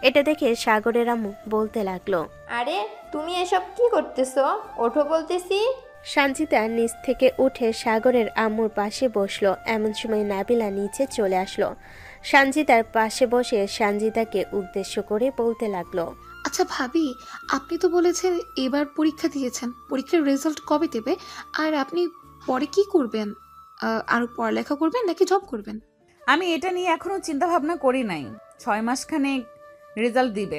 Speaker 3: এটা দেখে সাগরের আম্মু বলতে লাগলো,
Speaker 6: আরে তুমি এসব কি করতেছো? ওঠো বলতেছি।
Speaker 3: সঞ্জিতা নিচ থেকে উঠে সাগরের আম্মুর পাশে বসলো। এমন সময় নাবিলা নিচে চলে আসলো। সঞ্জিতার পাশে বসে সঞ্জিতাকে উদ্দেশ্য করে বলতে লাগলো,
Speaker 8: আচ্ছা ভাবি, আপনি তো বলেছেন এবার পরীক্ষা দিয়েছেন, পরীক্ষার রেজাল্ট কবে দেবে? আর আপনি পরে কি করবেন? আরো পড়ালেখা করবেন নাকি জব করবেন?
Speaker 2: আমি এটা নিয়ে এখনো চিন্তা ভাবনা করি নাই। 6 মাসখানে রেজাল্ট দিবে,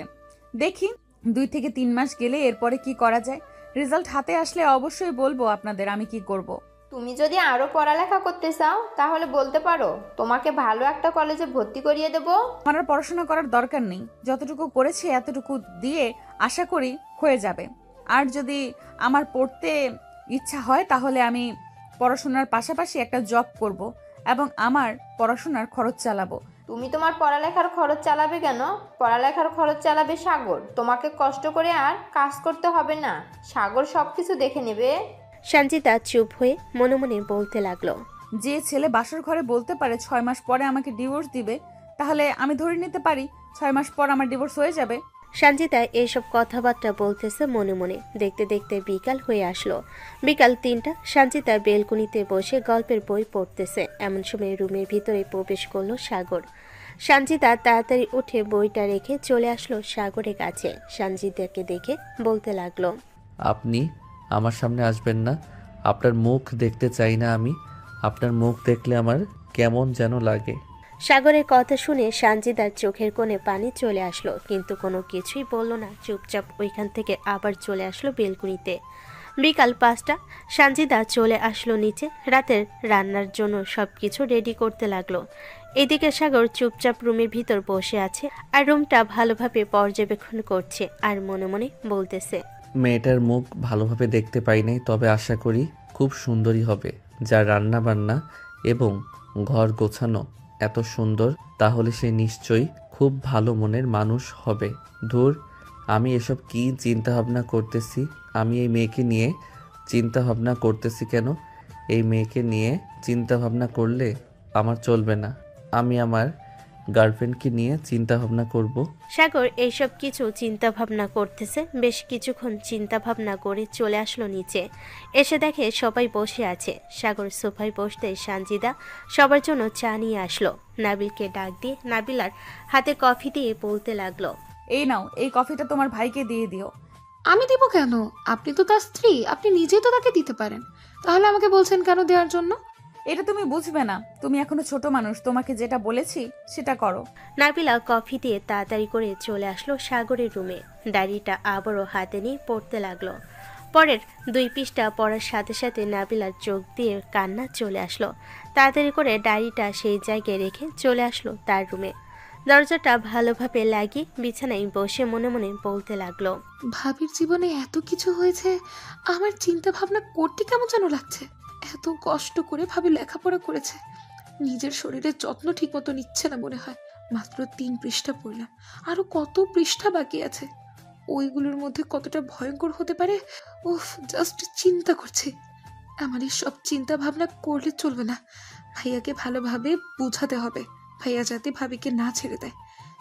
Speaker 2: দেখি 2 থেকে 3 মাস গেলে এরপরে কি করা যায়। রেজাল্ট হাতে আসলে অবশ্যই বলবো আপনাদের আমি কি করব।
Speaker 6: তুমি যদি আরো পড়ালেখা করতে চাও তাহলে বলতে পারো, তোমাকে ভালো একটা কলেজে ভর্তি করিয়ে দেবো।
Speaker 2: আমার আর পড়াশোনা করার দরকার নেই, যতটুকু করেছি এতটুকু দিয়ে আশা করি হয়ে যাবে। আর যদি আমার পড়তে ইচ্ছা হয় তাহলে আমি পড়াশোনার পাশাপাশি একটা জব করব এবং আমার পড়াশোনার খরচ চালাবো।
Speaker 6: তুমি তোমার পড়ালেখার খরচ চালাবে কেন? পড়ালেখার খরচ চালাবে সাগর। তোমাকে কষ্ট করে আর কাজ করতে হবে না, সাগর সবকিছু দেখে নেবে।
Speaker 3: সঞ্জিতা চুপ হয়ে মনে মনে বলতে লাগলো,
Speaker 2: যে ছেলে বাসর ঘরে বলতে পারে 6 মাস পরে আমাকে ডিভোর্স দিবে, তাহলে আমি ধরে নিতে পারি 6 মাস পর আমার ডিভোর্স হয়ে যাবে।
Speaker 3: সঞ্জিতা এইসব কথাবার্তা বলতেছে মনে মনে। দেখতে দেখতে বিকাল হয়ে আসলো। বিকাল 3টা। সঞ্জিতা বেলকুনিতে বসে গল্পের বই পড়তেছে। এমন সময় রুমের ভিতরে প্রবেশ করলো সাগর। সঞ্জিতা তাড়াতাড়ি উঠে বইটা রেখে চলে আসলো সাগরের কাছে। সঞ্জিতাকে দেখে বলতে লাগলো,
Speaker 1: আপনি আমার সামনে আসবেন না। আপনার মুখ দেখতে চাই না আমি। আপনার মুখ দেখলে আমার কেমন যেন লাগে।
Speaker 3: সাগরের কথা শুনে সঞ্জিতার চোখের কোণে পানি চলে আসলো, কিন্তু কোনো কিছুই বলল না। চুপচাপ ওইখান থেকে আবার চলে আসলো বেলকুনিতে। বিকাল 5টা। সঞ্জিতা চলে আসলো নিচে। রাতের রান্নার জন্য সবকিছু রেডি করতে লাগলো। এদিকে সাগর চুপচাপ রুমের ভিতর বসে আছে আর রুমটা ভালোভাবে পর্যবেক্ষণ করছে আর মনে মনে বলতেছে,
Speaker 1: মেয়েটার মুখ ভালোভাবে দেখতে পাই নাই, তবে আশা করি খুব সুন্দরী হবে। যা রান্না বান্না এবং ঘর গোছানো এত সুন্দর, তাহলে সে নিশ্চয়ই খুব ভালো মনের মানুষ হবে। ধুর, আমি এসব কি চিন্তা ভাবনা করতেছি? আমি এই মেয়েকে নিয়ে চিন্তা ভাবনা করতেছি কেন? এই মেয়েকে নিয়ে চিন্তা ভাবনা করলে আমার চলবে না। আমি আমার গার্লফ্রেন্ডকে নিয়ে চিন্তা ভাবনা করব।
Speaker 3: সাগর এইসব কিছু চিন্তা ভাবনা করতেছে। বেশ কিছুক্ষণ চিন্তা ভাবনা করে চলে আসলো নিচে। এসে দেখে সবাই বসে আছে। সাগর সোফায় বসতে সঞ্জিতা সবার জন্য চা নিয়ে আসলো। নাবিলকে ডাক দিয়ে নাবিলার হাতে কফি দিয়ে বলতে লাগলো,
Speaker 2: এই নাও, এই কফিটা তোমার ভাইকে দিয়ে দিও।
Speaker 8: আমি দিব কেন? আপনি তো তার স্ত্রী, আপনি নিজেই তো তাকে দিতে পারেন। তাহলে আমাকে বলছেন কেন দেওয়ার জন্য?
Speaker 2: এটা তুমি বুঝবে না, তুমি এখনো ছোট মানুষ, তোমাকে যেটা বলেছি সেটা করো।
Speaker 3: নাবিলা কফি দিয়ে তাড়াতাড়ি করে চলে আসলো সাগরের রুমে। ডায়েরিটা আবারও হাতে নিয়ে পড়তে লাগলো। পরের 2 পৃষ্ঠা পড়ার সাথে সাথে নাবিলার চোখ দিয়ে কান্না চলে আসলো। তাড়াতাড়ি করে ডায়েরিটা সেই জায়গায় রেখে চলে আসলো তার রুমে। দরজাটা ভালোভাবে লাগিয়ে বিছানায় বসে মনে মনে বলতে লাগলো,
Speaker 8: ভাবির জীবনে এত কিছু হয়েছে, আমার চিন্তা ভাবনা করতে কেমন যেন লাগছে। এত কষ্ট করে ভাবি লেখাপড়া করেছে, নিজের শরীরের যত্ন ঠিক মতো নিচ্ছে না মনে হয়। মাত্র 3 পৃষ্ঠা পড়লাম, আরো কত পৃষ্ঠা বাকি আছে। ওইগুলোর মধ্যে কতটা ভয়ঙ্কর হতে পারে, উফ, জাস্ট চিন্তা করছি। আমার এই সব চিন্তা ভাবনা করলে চলবে না। ভাইয়াকে ভালোভাবে বোঝাতে হবে, ভাইয়া যাতে ভাবিকে না ছেড়ে দেয়।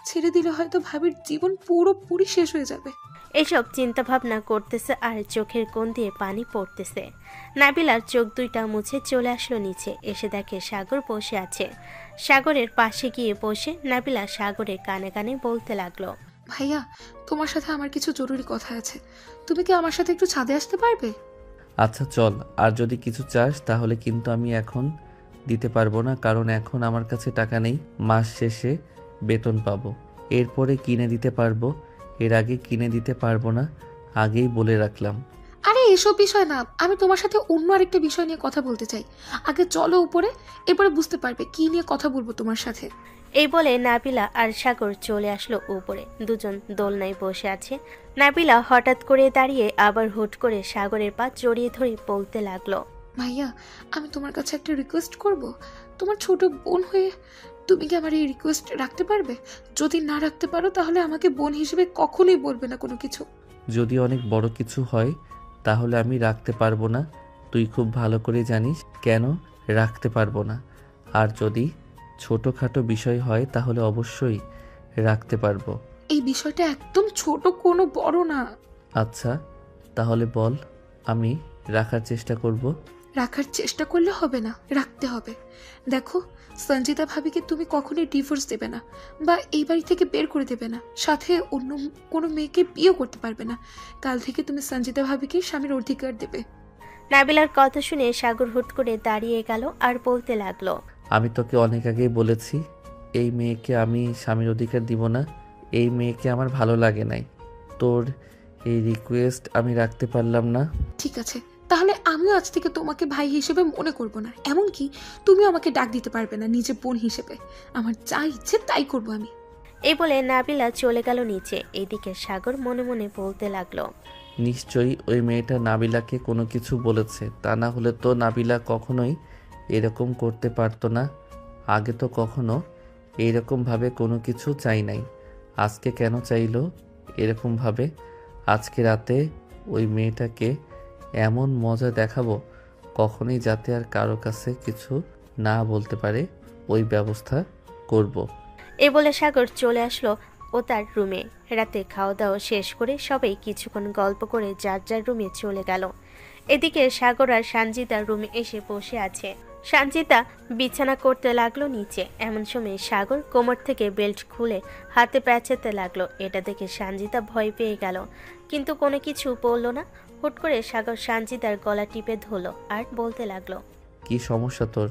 Speaker 8: ছেড়ে দিলে হয়তো ভাবির জীবন পুরোপুরি শেষ হয়ে যাবে।
Speaker 3: এইসব চিন্তা ভাবনা করতেছে আর চোখের কোণ দিয়ে পানি পড়তেছে। নাবিলার চোখ 2টা মুছে চলে আসলো নিচে। এসে দেখে সাগর বসে আছে। সাগরের পাশে গিয়ে বসে নাবিলা সাগরের কানে কানে বলতে লাগলো,
Speaker 8: ভাইয়া, তোমার সাথে আমার কিছু জরুরি কথা আছে। তুমি কি আমার সাথে একটু ছাদে আসতে পারবে?
Speaker 1: আচ্ছা চল, আর যদি কিছু চাস তাহলে কিন্তু আমি এখন দিতে পারবো না, কারণ এখন আমার কাছে টাকা নেই। মাস শেষে বেতন পাবো, এরপরে কিনে দিতে পারবো। এর আগে কিনে দিতে পারবো না, আগেই বলে রাখলাম।
Speaker 8: আরে এসব বিষয় না, আমি তোমার সাথে অন্য আরেকটা বিষয় নিয়ে কথা বলতে চাই। আগে চলো উপরে, এরপরে বুঝতে পারবে কি নিয়ে কথা বলবো তোমার সাথে।
Speaker 3: এই বলে নাবিলা আর সাগর চলে আসলো উপরে। দুজন দোলনায় বসে আছে। নাবিলা হঠাৎ করে দাঁড়িয়ে আবার হুট করে সাগরের পা জড়িয়ে ধরে বলতে লাগলো,
Speaker 8: ভাইয়া, আমি তোমার কাছে একটা রিকোয়েস্ট করব। তোমার ছোট বোন হয়ে তুমি কি আমার এই রিকোয়েস্ট রাখতে পারবে? যদি না রাখতে পারো তাহলে আমাকে বোন হিসেবে কখনোই বলবে না কোনো কিছু।
Speaker 1: যদি অনেক বড় কিছু হয় তাহলে আমি রাখতে পারবো না। তুই খুব ভালো করে জানিস কেন রাখতে পারবো না। আর যদি ছোটোখাটো বিষয় হয় তাহলে অবশ্যই রাখতে পারবো।
Speaker 8: এই বিষয়টা একদম ছোট, কোনো বড় না।
Speaker 1: আচ্ছা তাহলে বল, আমি রাখার চেষ্টা করব।
Speaker 8: রাখার চেষ্টা করলে হবে না, রাখতে হবে। দেখো, সঞ্জিতা ভাবিকে তুমি কখনোই ডিভোর্স দেবে না বা এই বাড়ি থেকে বের করে দেবে না, সাথে অন্য কোনো মেয়েকে বিয়ে করতে পারবে না। কাল থেকে তুমি সঞ্জিতা ভাবিকে স্বামীর অধিকার দেবে।
Speaker 3: নাবিলার কথা শুনে সাগর হুট করে দাঁড়িয়ে গেল আর বলতে লাগলো,
Speaker 1: আমি তোকে অনেক আগেই বলেছি এই মেয়েকে আমি স্বামীর অধিকার দিব না। এই মেয়েকে আমার ভালো লাগে নাই। তোর এই রিকোয়েস্ট আমি রাখতে পারলাম না।
Speaker 8: ঠিক আছে, তাহলে আমিও আজ থেকে তোমাকে ভাই হিসেবে মনে করব না। এমনকি তুমিও আমাকে ডাক দিতে পারবে না নিজে বোন হিসেবে। আমার যা ইচ্ছে তাই করব আমি।
Speaker 3: এই বলে নাবিলা চলে গেল নিচে। এইদিকে সাগর মনে মনে বলতে লাগলো,
Speaker 1: নিশ্চয়ই ওই মেয়েটা নাবিলাকে কোনো কিছু বলেছে, তা না হলে তো নাবিলা কখনোই এরকম করতে পারতো না। আগে তো কখনো এইরকমভাবে কোনো কিছু চাই নাই, আজকে কেন চাইলো এরকমভাবে? আজকে রাতে ওই মেয়েটাকে এমন মজা দেখাবো কখনোই যাতে আর কারো কাছে কিছু না বলতে পারে, ওই ব্যবস্থা করব।
Speaker 3: এই বলে সাগর চলে আসলো ও তার রুমে। রাতে খাওয়া দাওয়া শেষ করে সবাই কিছুক্ষণ গল্প করে যার যার রুমে চলে গেল। এদিকে সাগর আর সঞ্জিতা রুমে এসে বসে আছে। সঞ্জিতা বিছানা করতে লাগলো নিচে। এমন সময় সাগর কোমর থেকে বেল্ট খুলে হাতে প্যাঁচাতে লাগলো। এটা দেখে সঞ্জিতা ভয় পেয়ে গেল, কিন্তু কোনো কিছু বলল না। হুট করে সাগর সঞ্জিতার গলা টিপে ধরলো আর বলতে লাগলো,
Speaker 1: কি সমস্যা তোর?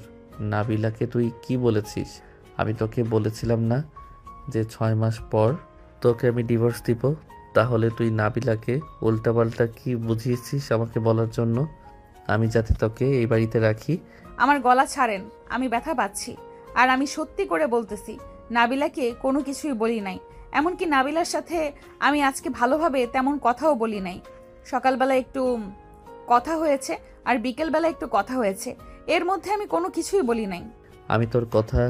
Speaker 1: নাবিলাকে তুই কি বলেছিস? আমি তোকে বলেছিলাম না যে 6 মাস পর তোকে আমি ডিভোর্স দিব? তাহলে তুই নাবিলাকে উল্টাপাল্টা কি বুঝিয়েছিস আমাকে বলার জন্য আমি যাতে তোকে এই বাড়িতে রাখি?
Speaker 2: আমার গলা ছাড়েন, আমি ব্যথা পাচ্ছি। আর আমি সত্যি করে বলতেছি, নাবিলাকে কোনো কিছুই বলি নাই। এমনকি নাবিলার সাথে আমি আজকে ভালোভাবে তেমন কথাও বলি নাই। সকালবেলা একটু কথা হয়েছে আর বিকেলবেলা একটু কথা হয়েছে, এর মধ্যে আমি কোনো কিছুই বলি নাই।
Speaker 1: আমি তোর কথা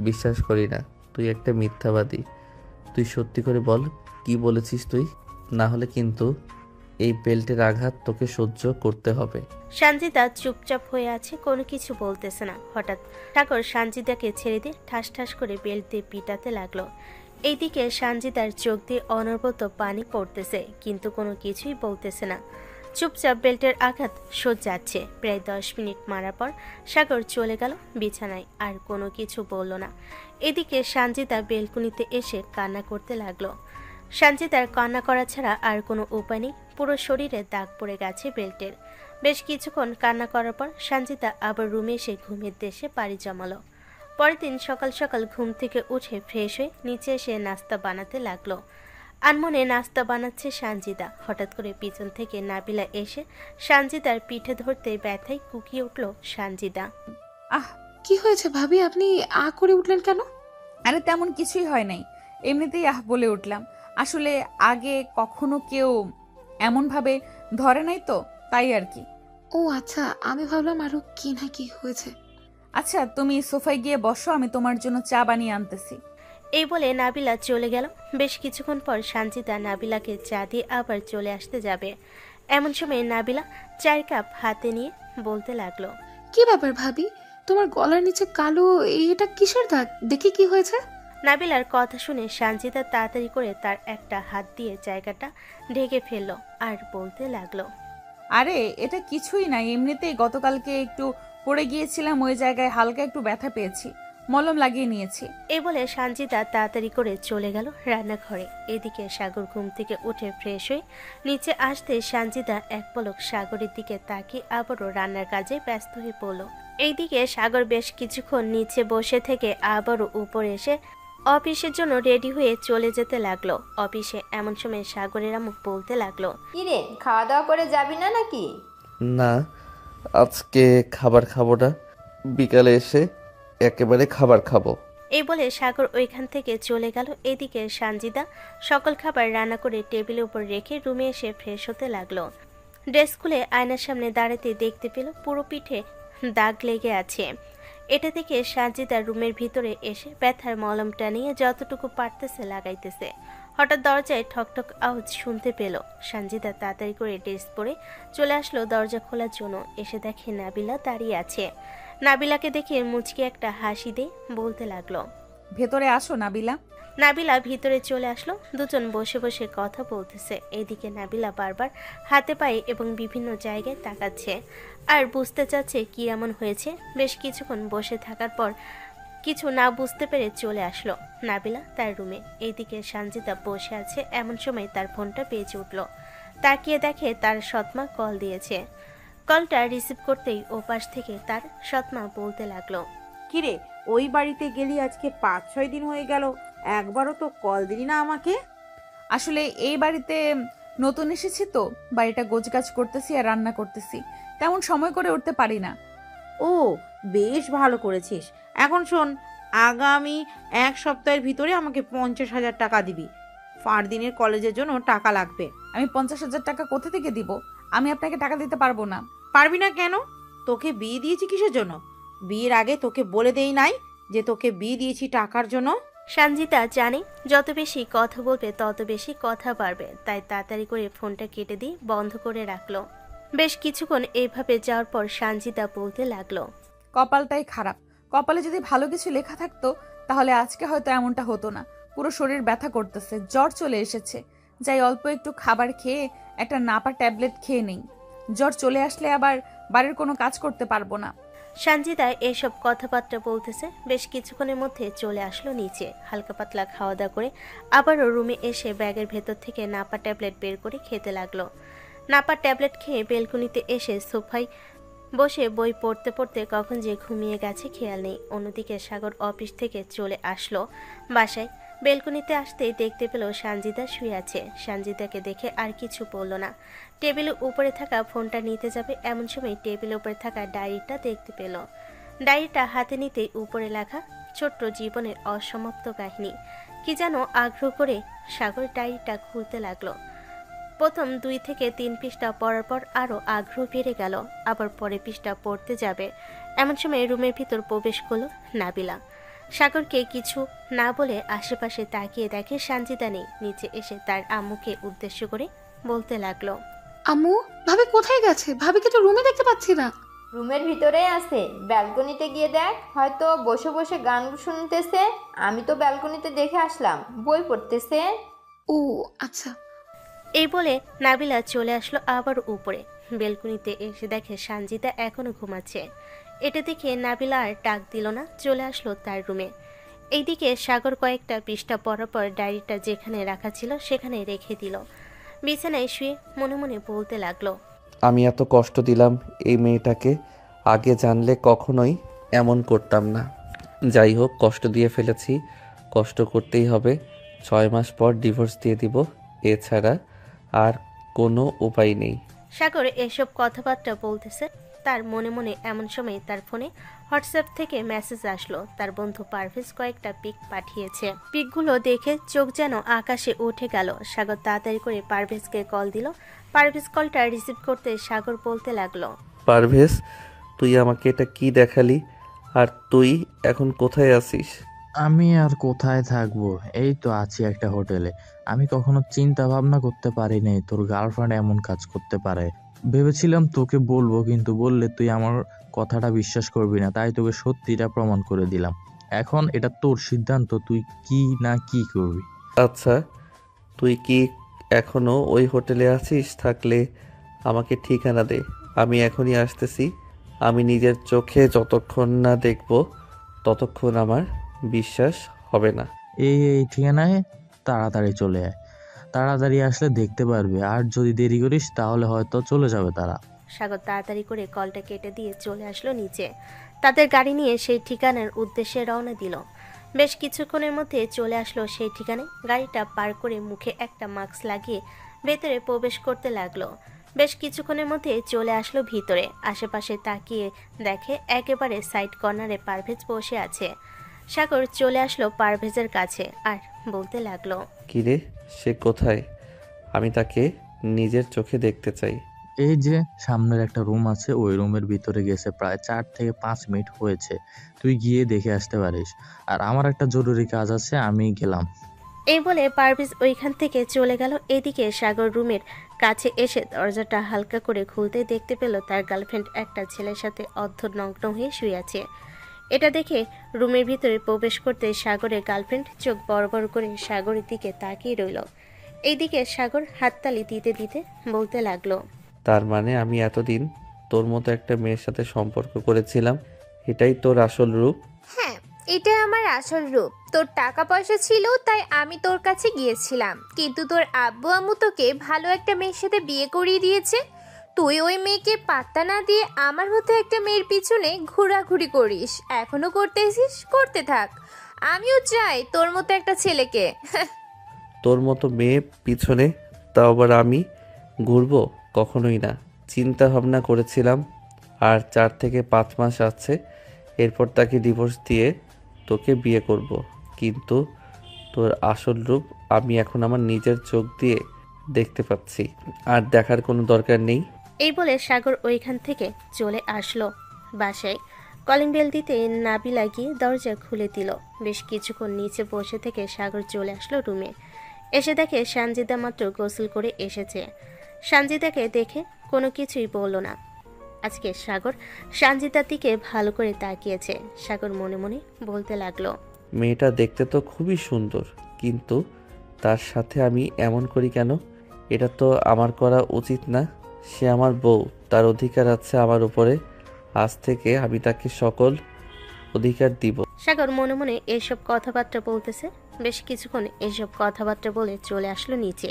Speaker 1: বিশ্বাস করি না, তুই একটা মিথ্যাবাদী। তুই সত্যি করে বল কি বলেছিস তুই, না হলে কিন্তু এই বেল্টের আঘাত তোকে সহ্য করতে হবে।
Speaker 3: সঞ্জিতা চুপচাপ হয়ে আছে, কোনো কিছু বলতেছে না। হঠাৎ সাগর সঞ্জিতাকে ছেড়ে দিয়ে ঠাস ঠাস করে বেল্ট দিয়ে পিটাতে লাগলো। এইদিকে সঞ্জিতার চোখ দিয়ে অনবরত পানি পড়তেছে, কিন্তু কোনো কিছুই বলতেছে না। চুপচাপ বেল্টের আঘাত সহ্যাচ্ছে। প্রায় 10 মিনিট মারার পর সাগর চলে গেল বিছানায়, আর কোনো কিছু বলল না। এদিকে সঞ্জিতা বেলকুনিতে এসে কান্না করতে লাগলো। সঞ্জিতার কান্না করা ছাড়া আর কোনো উপায় নেই, পুরো শরীরে দাগ পড়ে গেছে বেল্টের। বেশ কিছুক্ষণ কান্না করার পর সঞ্জিতা আবার রুমে এসে ঘুমের দেশে পাড়ি জমালো। পরের দিন সকাল সকাল ঘুম থেকে উঠে ফ্রেশ হয়ে নিচে এসে নাস্তা বানাতে লাগলো। আনমনে নাস্তা বানাচ্ছে সঞ্জিতা। হঠাৎ করে পিছন থেকে নাবিলা এসে সঞ্জিতার পিঠে ধরতে ব্যথায় কুকিয়ে উঠল সঞ্জিতা।
Speaker 2: আহ,
Speaker 8: কি হয়েছে ভাবি, আপনি আ করে উঠলেন কেন?
Speaker 2: আরে তেমন কিছুই হয় নাই, এমনিতেই বলে উঠলাম। আসলে আগে কখনো কেউ এমনভাবে ধরে নাই তো, তাই আর কি।
Speaker 8: ও আচ্ছা, আমি ভাবলাম আরো কি না কি হয়েছে।
Speaker 2: আচ্ছা, তুমি সোফায় গিয়ে বসো, আমি তোমার জন্য চা বানিয়ে আনতেছি।
Speaker 3: এই বলে নাবিলা চলে গেল। বেশ কিছুক্ষণ পর সঞ্জিতা নাবিলাকে চা দিয়ে আবার চলে আসতে যাবে। এমন সময় নাবিলা চায়ের কাপ হাতে নিয়ে বলতে লাগলো,
Speaker 8: কি ব্যাপার ভাবি, তোমার গলার নিচে কালো, এটা কিসের দাগ? দেখি কি হয়েছে।
Speaker 3: নাবিলার কথা শুনে সঞ্জিতা তাড়াতাড়ি করে তার একটা হাত দিয়ে জায়গাটা ঢেকে ফেললো আর বলতে লাগলো,
Speaker 2: আরে এটা কিছুই নাই, এমনিতেই গতকালকে একটু পড়ে গিয়েছিলাম, ওই জায়গায় হালকা একটু ব্যথা পেয়েছি, মলম লাগিয়ে নিয়েছি।
Speaker 3: এই বলে সঞ্জিতা তাড়াতাড়ি করে চলে গেল রান্নাঘরে। এদিকে সাগর ঘুম থেকে উঠে ফ্রেশ হয়ে নিচে আসতে সঞ্জিতা এক পলক সাগরের দিকে তাকিয়ে আবারও রান্নার কাজে ব্যস্ত হয়ে পড়ল। এইদিকে সাগর বেশ কিছুক্ষণ নিচে বসে থেকে আবারও উপরে এসে অফিসের জন্য রেডি হয়ে চলে যেতে লাগলো। অফিসে এমন সময় সাগরের আম্মু বলতে লাগলো,
Speaker 6: কিরে, খাওয়া দাওয়া করে যাবি না নাকি?
Speaker 1: না, আজকে খাবার খাবো না, বিকালে এসে একেবারে খাবার খাবো।
Speaker 3: এই বলে সাগর ওইখান থেকে চলে গেল। এদিকে সঞ্জিতা সকল খাবার রান্না করে টেবিলের উপর রেখে রুমে এসে ফ্রেশ হতে লাগলো। ড্রেস খুলে আয়নার সামনে দাঁড়াতে দেখতে পেল পুরো পিঠে দাগ লেগে আছে। এটা থেকে সঞ্জিতা রুমের ভিতরে এসে ব্যথার মলমটা নিয়ে যতটুকু পারতেছে লাগাইতেছে। হঠাৎ দরজায় ঠকঠক আওয়াজ শুনতে পেল। সঞ্জিতা তাড়াতাড়ি করে ড্রেস পরে চলে আসলো দরজা খোলার জন্য। এসে দেখে নাবিলা দাঁড়িয়ে আছে। নাবিলাকে দেখে মুচকি একটা হাসি দিয়ে বলতে লাগলো,
Speaker 2: ভেতরে আসো নাবিলা।
Speaker 3: নাবিলা ভিতরে চলে আসলো। দুজন বসে বসে কথা বলতেছে। এইদিকে নাবিলা বারবার হাতে পায়ে এবং বিভিন্ন জায়গায় তাকাচ্ছে আর বুঝতে চাচ্ছে কি এমন হয়েছে। বেশ কিছুক্ষণ বসে থাকার পর কিছু না বুঝতে পেরে চলে আসলো নাবিলা তার রুমে। এইদিকে সঞ্জিতা বসে আছে। এমন সময় তার ফোনটা বেজে উঠল। তাকিয়ে দেখে তার সৎমা কল দিয়েছে। কলটা রিসিভ করতেই ওপাশ থেকে তার সৎমা বলতে লাগলো,
Speaker 5: কিরে, ওই বাড়িতে গেলি আজকে 5-6 দিন হয়ে গেল, একবারও তো কল দিলি না আমাকে।
Speaker 2: আসলে এই বাড়িতে নতুন এসেছি তো, বাড়িটা গোছগাছ করতেছি আর রান্না করতেছি, তেমন সময় করে উঠতে পারি না।
Speaker 5: ও, বেশ ভালো করেছিস। এখন শোন, আগামী 1 সপ্তাহের ভিতরে আমাকে 50,000 টাকা দিবি। ফারদিনের কলেজের জন্য টাকা লাগবে।
Speaker 2: আমি 50,000 টাকা কোথা থেকে দিব? আমি আপনাকে টাকা দিতে পারবো না।
Speaker 5: পারবি না কেন? তোকে বিয়ে দিয়েছি কিসের জন্য? বিয়ের আগে তোকে বলে দেই নাই যে তোকে বিয়ে দিয়েছি টাকার জন্য?
Speaker 3: সঞ্জিতা জানে যত বেশি কথা বলবে তত বেশি কথা বাড়বে, তাই তাড়াতাড়ি করে ফোনটা কেটে দিয়ে বন্ধ করে রাখলো। বেশ কিছুক্ষণ এইভাবে যাওয়ার পর সঞ্জিতা বলতে লাগলো,
Speaker 2: কপালটাই খারাপ। কপালে যদি ভালো কিছু লেখা থাকতো তাহলে আজকে হয়তো এমনটা হতো না। পুরো শরীর ব্যথা করতেছে, জ্বর চলে এসেছে। যাই অল্প একটু খাবার খেয়ে একটা নাপা ট্যাবলেট খেয়ে নেই। জ্বর চলে আসলে আবার বাড়ির কোনো কাজ করতে পারবো না।
Speaker 3: সঞ্জিতা এসব কথাবার্তা বলতেছে। বেশ কিছুক্ষণের মধ্যে চলে আসলো নিচে। হালকা পাতলা খাওয়া দাওয়া করে আবারও রুমে এসে ব্যাগের ভেতর থেকে নাপা ট্যাবলেট বের করে খেতে লাগলো। নাপা ট্যাবলেট খেয়ে বেলকুনিতে এসে সোফায় বসে বই পড়তে পড়তে কখন যে ঘুমিয়ে গেছে খেয়াল নেই। অন্যদিকে সাগর অফিস থেকে চলে আসলো বাসায়। বেলকুনিতে আসতেই দেখতে পেল সঞ্জিতা শুয়ে আছে। সঞ্জিতাকে দেখে আর কিছু বলল না। টেবিলের উপরে থাকা ফোনটা নিতে যাবে এমন সময় টেবিলের উপরে থাকা ডায়েরিটা দেখতে পেল। ডায়েরিটা হাতে নিতেই উপরে লেখা ছোট্ট জীবনের অসমাপ্ত কাহিনী। কি যেন আগ্রহ করে সাগর ডায়েরিটা খুলতে লাগলো। প্রথম 2 থেকে 3 পৃষ্ঠা পড়ার পর আরও আগ্রহ বেড়ে গেল। আবার পরে পৃষ্ঠা পড়তে যাবে এমন সময় রুমের ভিতর প্রবেশ করলো নাবিলা। সাগরকে কিছু না বলে আশেপাশে তাকিয়ে দেখে সঞ্জিতা নেই। নিচে এসে তার আম্মুকে উদ্দেশ্য করে বলতে লাগলো,
Speaker 8: আম্মু, ভাবি কোথায় গেছে? ভাবিকে তো রুমে দেখতে পাচ্ছি না।
Speaker 6: রুমের ভিতরেই আছে, ব্যালকনিতে গিয়ে দেখ, হয়তো বসে বসে গান শুনতেছে। আমি তো ব্যালকনিতে দেখে আসলাম, বই পড়তেছে।
Speaker 8: ও আচ্ছা।
Speaker 3: এই বলে নাবিলা চলে আসলো আবার উপরে। বেলকুনিতে এসে দেখে সঞ্জিতা এখনো ঘুমাচ্ছে। এটা দেখে নাবিলা আর ডাক দিল না, চলে আসলো তার রুমে। এইদিকে সাগর কয়েকটা পৃষ্ঠা পড়ার পর ডায়েরিটা যেখানে রাখা ছিল সেখানে রেখে দিল। বিছানায় শুয়ে মনে মনে বলতে লাগলো,
Speaker 1: আমি এত কষ্ট দিলাম এই মেয়েটাকে, আগে জানলে কখনোই এমন করতাম না। যাই হোক, কষ্ট দিয়ে ফেলেছি, কষ্ট করতেই হবে। 6 মাস পর ডিভোর্স দিয়ে দিব, এছাড়া আর কোনো উপায় নেই।
Speaker 3: সাগর এসব কথাবার্তা বলতেছে তার মনে মনে। এমন সময় তার ফোনে হোয়াটসঅ্যাপ থেকে মেসেজ আসলো। তার বন্ধু পারভেজ কয়েকটা পিক পাঠিয়েছে। পিকগুলো দেখে চোখ যেন আকাশে উঠে গেল। সাগর তাড়াতাড়ি করে পারভেজকে কল দিল। পারভেজ কলটা রিসিভ করতে সাগর বলতে লাগলো,
Speaker 1: পারভেজ, তুই আমাকে এটা কি দেখালি? আর তুই এখন কোথায় আছিস?
Speaker 10: আমি আর কোথায় থাকবো, এই তো আছি একটা হোটেলে। আমি কখনো চিন্তা ভাবনা করতে পারিনি তোর গার্লফ্রেন্ড এমন কাজ করতে পারে। ভেবেছিলাম তোকে বলবো, কিন্তু বললে তুই আমার কথাটা বিশ্বাস করবি না, তাই তোকে সত্যিটা প্রমাণ করে দিলাম। এখন এটা তোর সিদ্ধান্ত, তুই কি না কি করবি।
Speaker 1: আচ্ছা, তুই কি এখনো ওই হোটেলে আছিস? থাকলে আমাকে ঠিকানা দে, আমি এখনই আসতেছি। আমি নিজের চোখে যতক্ষণ না দেখব ততক্ষণ আমার বিশ্বাস হবে না।
Speaker 10: এই ঠিকানায় তাড়াতাড়ি চলে আয়, তাড়াতাড়ি আসলে দেখতে পারবি, আর যদি দেরি করিস তাহলে হয়তো চলে যাবে তারা।
Speaker 3: সাগর তাড়াতাড়ি করে কলটা কেটে দিয়ে চলে আসলো নিচে। তাদের গাড়ি নিয়ে সেই ঠিকানার উদ্দেশ্যে রওনা দিল। বেশ কিছুক্ষণের মধ্যে চলে আসলো সেই ঠিকানায়। গাড়িটা পার করে মুখে একটা মাস্ক লাগিয়ে ভেতরে প্রবেশ করতে লাগলো। বেশ কিছুক্ষণের মধ্যে চলে আসলো ভিতরে। আশেপাশে তাকিয়ে দেখে একেবারে সাইড কর্নারে পারভেজ বসে আছে। সাগর চলে আসলো পারভেজের কাছে আর বলতে লাগলো,
Speaker 1: কিরে, সে কোথায়? আমি তাকে নিজের চোখে দেখতে চাই।
Speaker 10: এই যে সামনের একটা রুম আছে, ওই রুমের ভিতরে গেছে, প্রায় 4 থেকে 5 মিনিট হয়েছে। তুই গিয়ে দেখে আসতে পারিস, আর আমার একটা জরুরি কাজ আছে, আমি গেলাম।
Speaker 3: এই বলে পারভেজ ওইখান থেকে চলে গেল। এদিকে সাগর রুমের কাছে এসে দরজাটা হালকা করে খুলতে দেখতে পেল তার গার্লফ্রেন্ড একটা ছেলের সাথে অর্ধনগ্ন হয়ে শুয়ে আছে। এটা দেখে রুমের ভিতরে প্রবেশ করতে সাগরের গার্লফ্রেন্ড চোখ বড় বড় করে সাগরের দিকে তাকিয়ে রইল। এইদিকে সাগর হাততালি দিতে দিতে বলতে লাগলো,
Speaker 1: তার মানে আমি এতদিন তোর মতো একটা মেয়ের সাথে সম্পর্ক করেছিলাম, এটাই তোর আসল রূপ?
Speaker 11: হ্যাঁ, এটা আমার আসল রূপ। তোর টাকা পয়সা ছিল তাই আমি তোর কাছে গিয়েছিলাম, কিন্তু তোর আব্বু আম্মু তোকে ভালো একটা মেয়ের সাথে বিয়ে করিয়ে দিয়েছে। তুই ওই মেয়েকে পাত্তা না দিয়ে আমার মতো একটা মেয়ের পিছনে ঘোরাঘুরি করিস। এখনো করতেছিস, করতে থাক। আমিও চাই তোর মতো একটা ছেলেকে।
Speaker 1: তোর মতো মেয়ে পিছনে তাও আবার আমি ঘুরবো? কখনোই না। চিন্তা ভাবনা করেছিলাম, আর 4 থেকে 5 মাস আছে, এরপর তাকে ডিভোর্স দিয়ে তোকে বিয়ে করব। কিন্তু তোর আসল রূপ আমি এখন আমার নিজের চোখ দিয়ে দেখতে পাচ্ছি, আর দেখার কোনো দরকার নেই।
Speaker 3: এই বলে সাগর ওইখান থেকে চলে আসলো বাসায়। কলিং বেল দিতে নাবিলা গিয়ে দরজা খুলে দিল। বেশ কিছুক্ষণ নিচে বসে থেকে সাগর চলে আসলো রুমে। এসে দেখে সঞ্জিতা মাত্র গোসল করে এসেছে। সঞ্জিতাকে দেখে কোনো কিছুই বলল না। আজকে সাগর সঞ্জিতার দিকে ভালো করে তাকিয়েছে। সাগর মনে মনে বলতে লাগলো,
Speaker 1: মেয়েটা দেখতে তো খুবই সুন্দর, কিন্তু তার সাথে আমি এমন করি কেন? এটা তো আমার করা উচিত না। সে আমার বউ, তার অধিকার আছে আমার উপরে। আজ থেকে আমি তাকে সকল অধিকার দিব।
Speaker 3: সাগর মনে মনে এসব কথাবার্তা বলতেছে। বেশ কিছুক্ষণ এসব কথাবার্তা বলে চলে আসলো নিচে।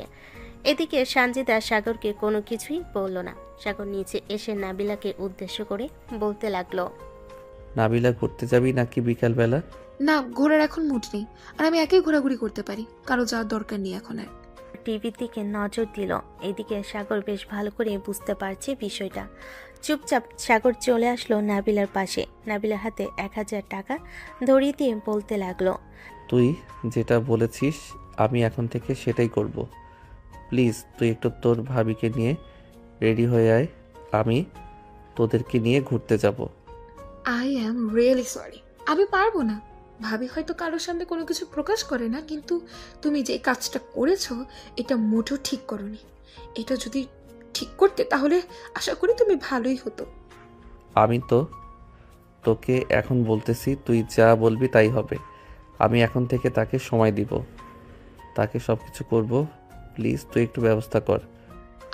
Speaker 3: এদিকে সানজিদা সাগরকে কোনো কিছুই বলল না। সাগর নিচে এসে নাবিলাকে উদ্দেশ্য করে বলতে লাগলো,
Speaker 1: নাবিলা, ঘুরতে যাবি নাকি বিকালবেলা?
Speaker 8: না, ঘোরার এখন মুড নেই। আর আমি একাই ঘোরাঘুরি করতে পারি, কারো যাওয়ার দরকার নেই এখন আর।
Speaker 3: টিভির দিকে নজর দিল। এদিকে সাগর বেশ ভালো করে বুঝতে পারছে বিষয়টা। চুপচাপ সাগর চলে আসলো নাবিলার পাশে। নাবিলার হাতে 1000 টাকা ধরিয়ে দিয়ে বলতে লাগলো,
Speaker 1: তুই যেটা বলেছিস আমি এখন থেকে সেটাই করব। প্লিজ তুই একটু তোর ভাবিকে নিয়ে রেডি হয়ে আয়, আমি তোদেরকে নিয়ে ঘুরতে যাব।
Speaker 8: আই অ্যাম রিয়েলি সরি, আমি পারবো না। ভাবি হয়তো কারোর সামনে কোনো কিছু প্রকাশ করে না, কিন্তু তুমি যে কাজটা করেছো এটা মোটেও ঠিক করনি। এটা যদি ঠিক করতে তাহলে আশা করি তুমি ভালোই হতো।
Speaker 1: আমি তো তোকে এখন বলতেছি, তুই যা বলবি তাই হবে। আমি এখন থেকে তাকে সময় দিব, তাকে সব কিছু করব। প্লিজ তুই একটু ব্যবস্থা কর।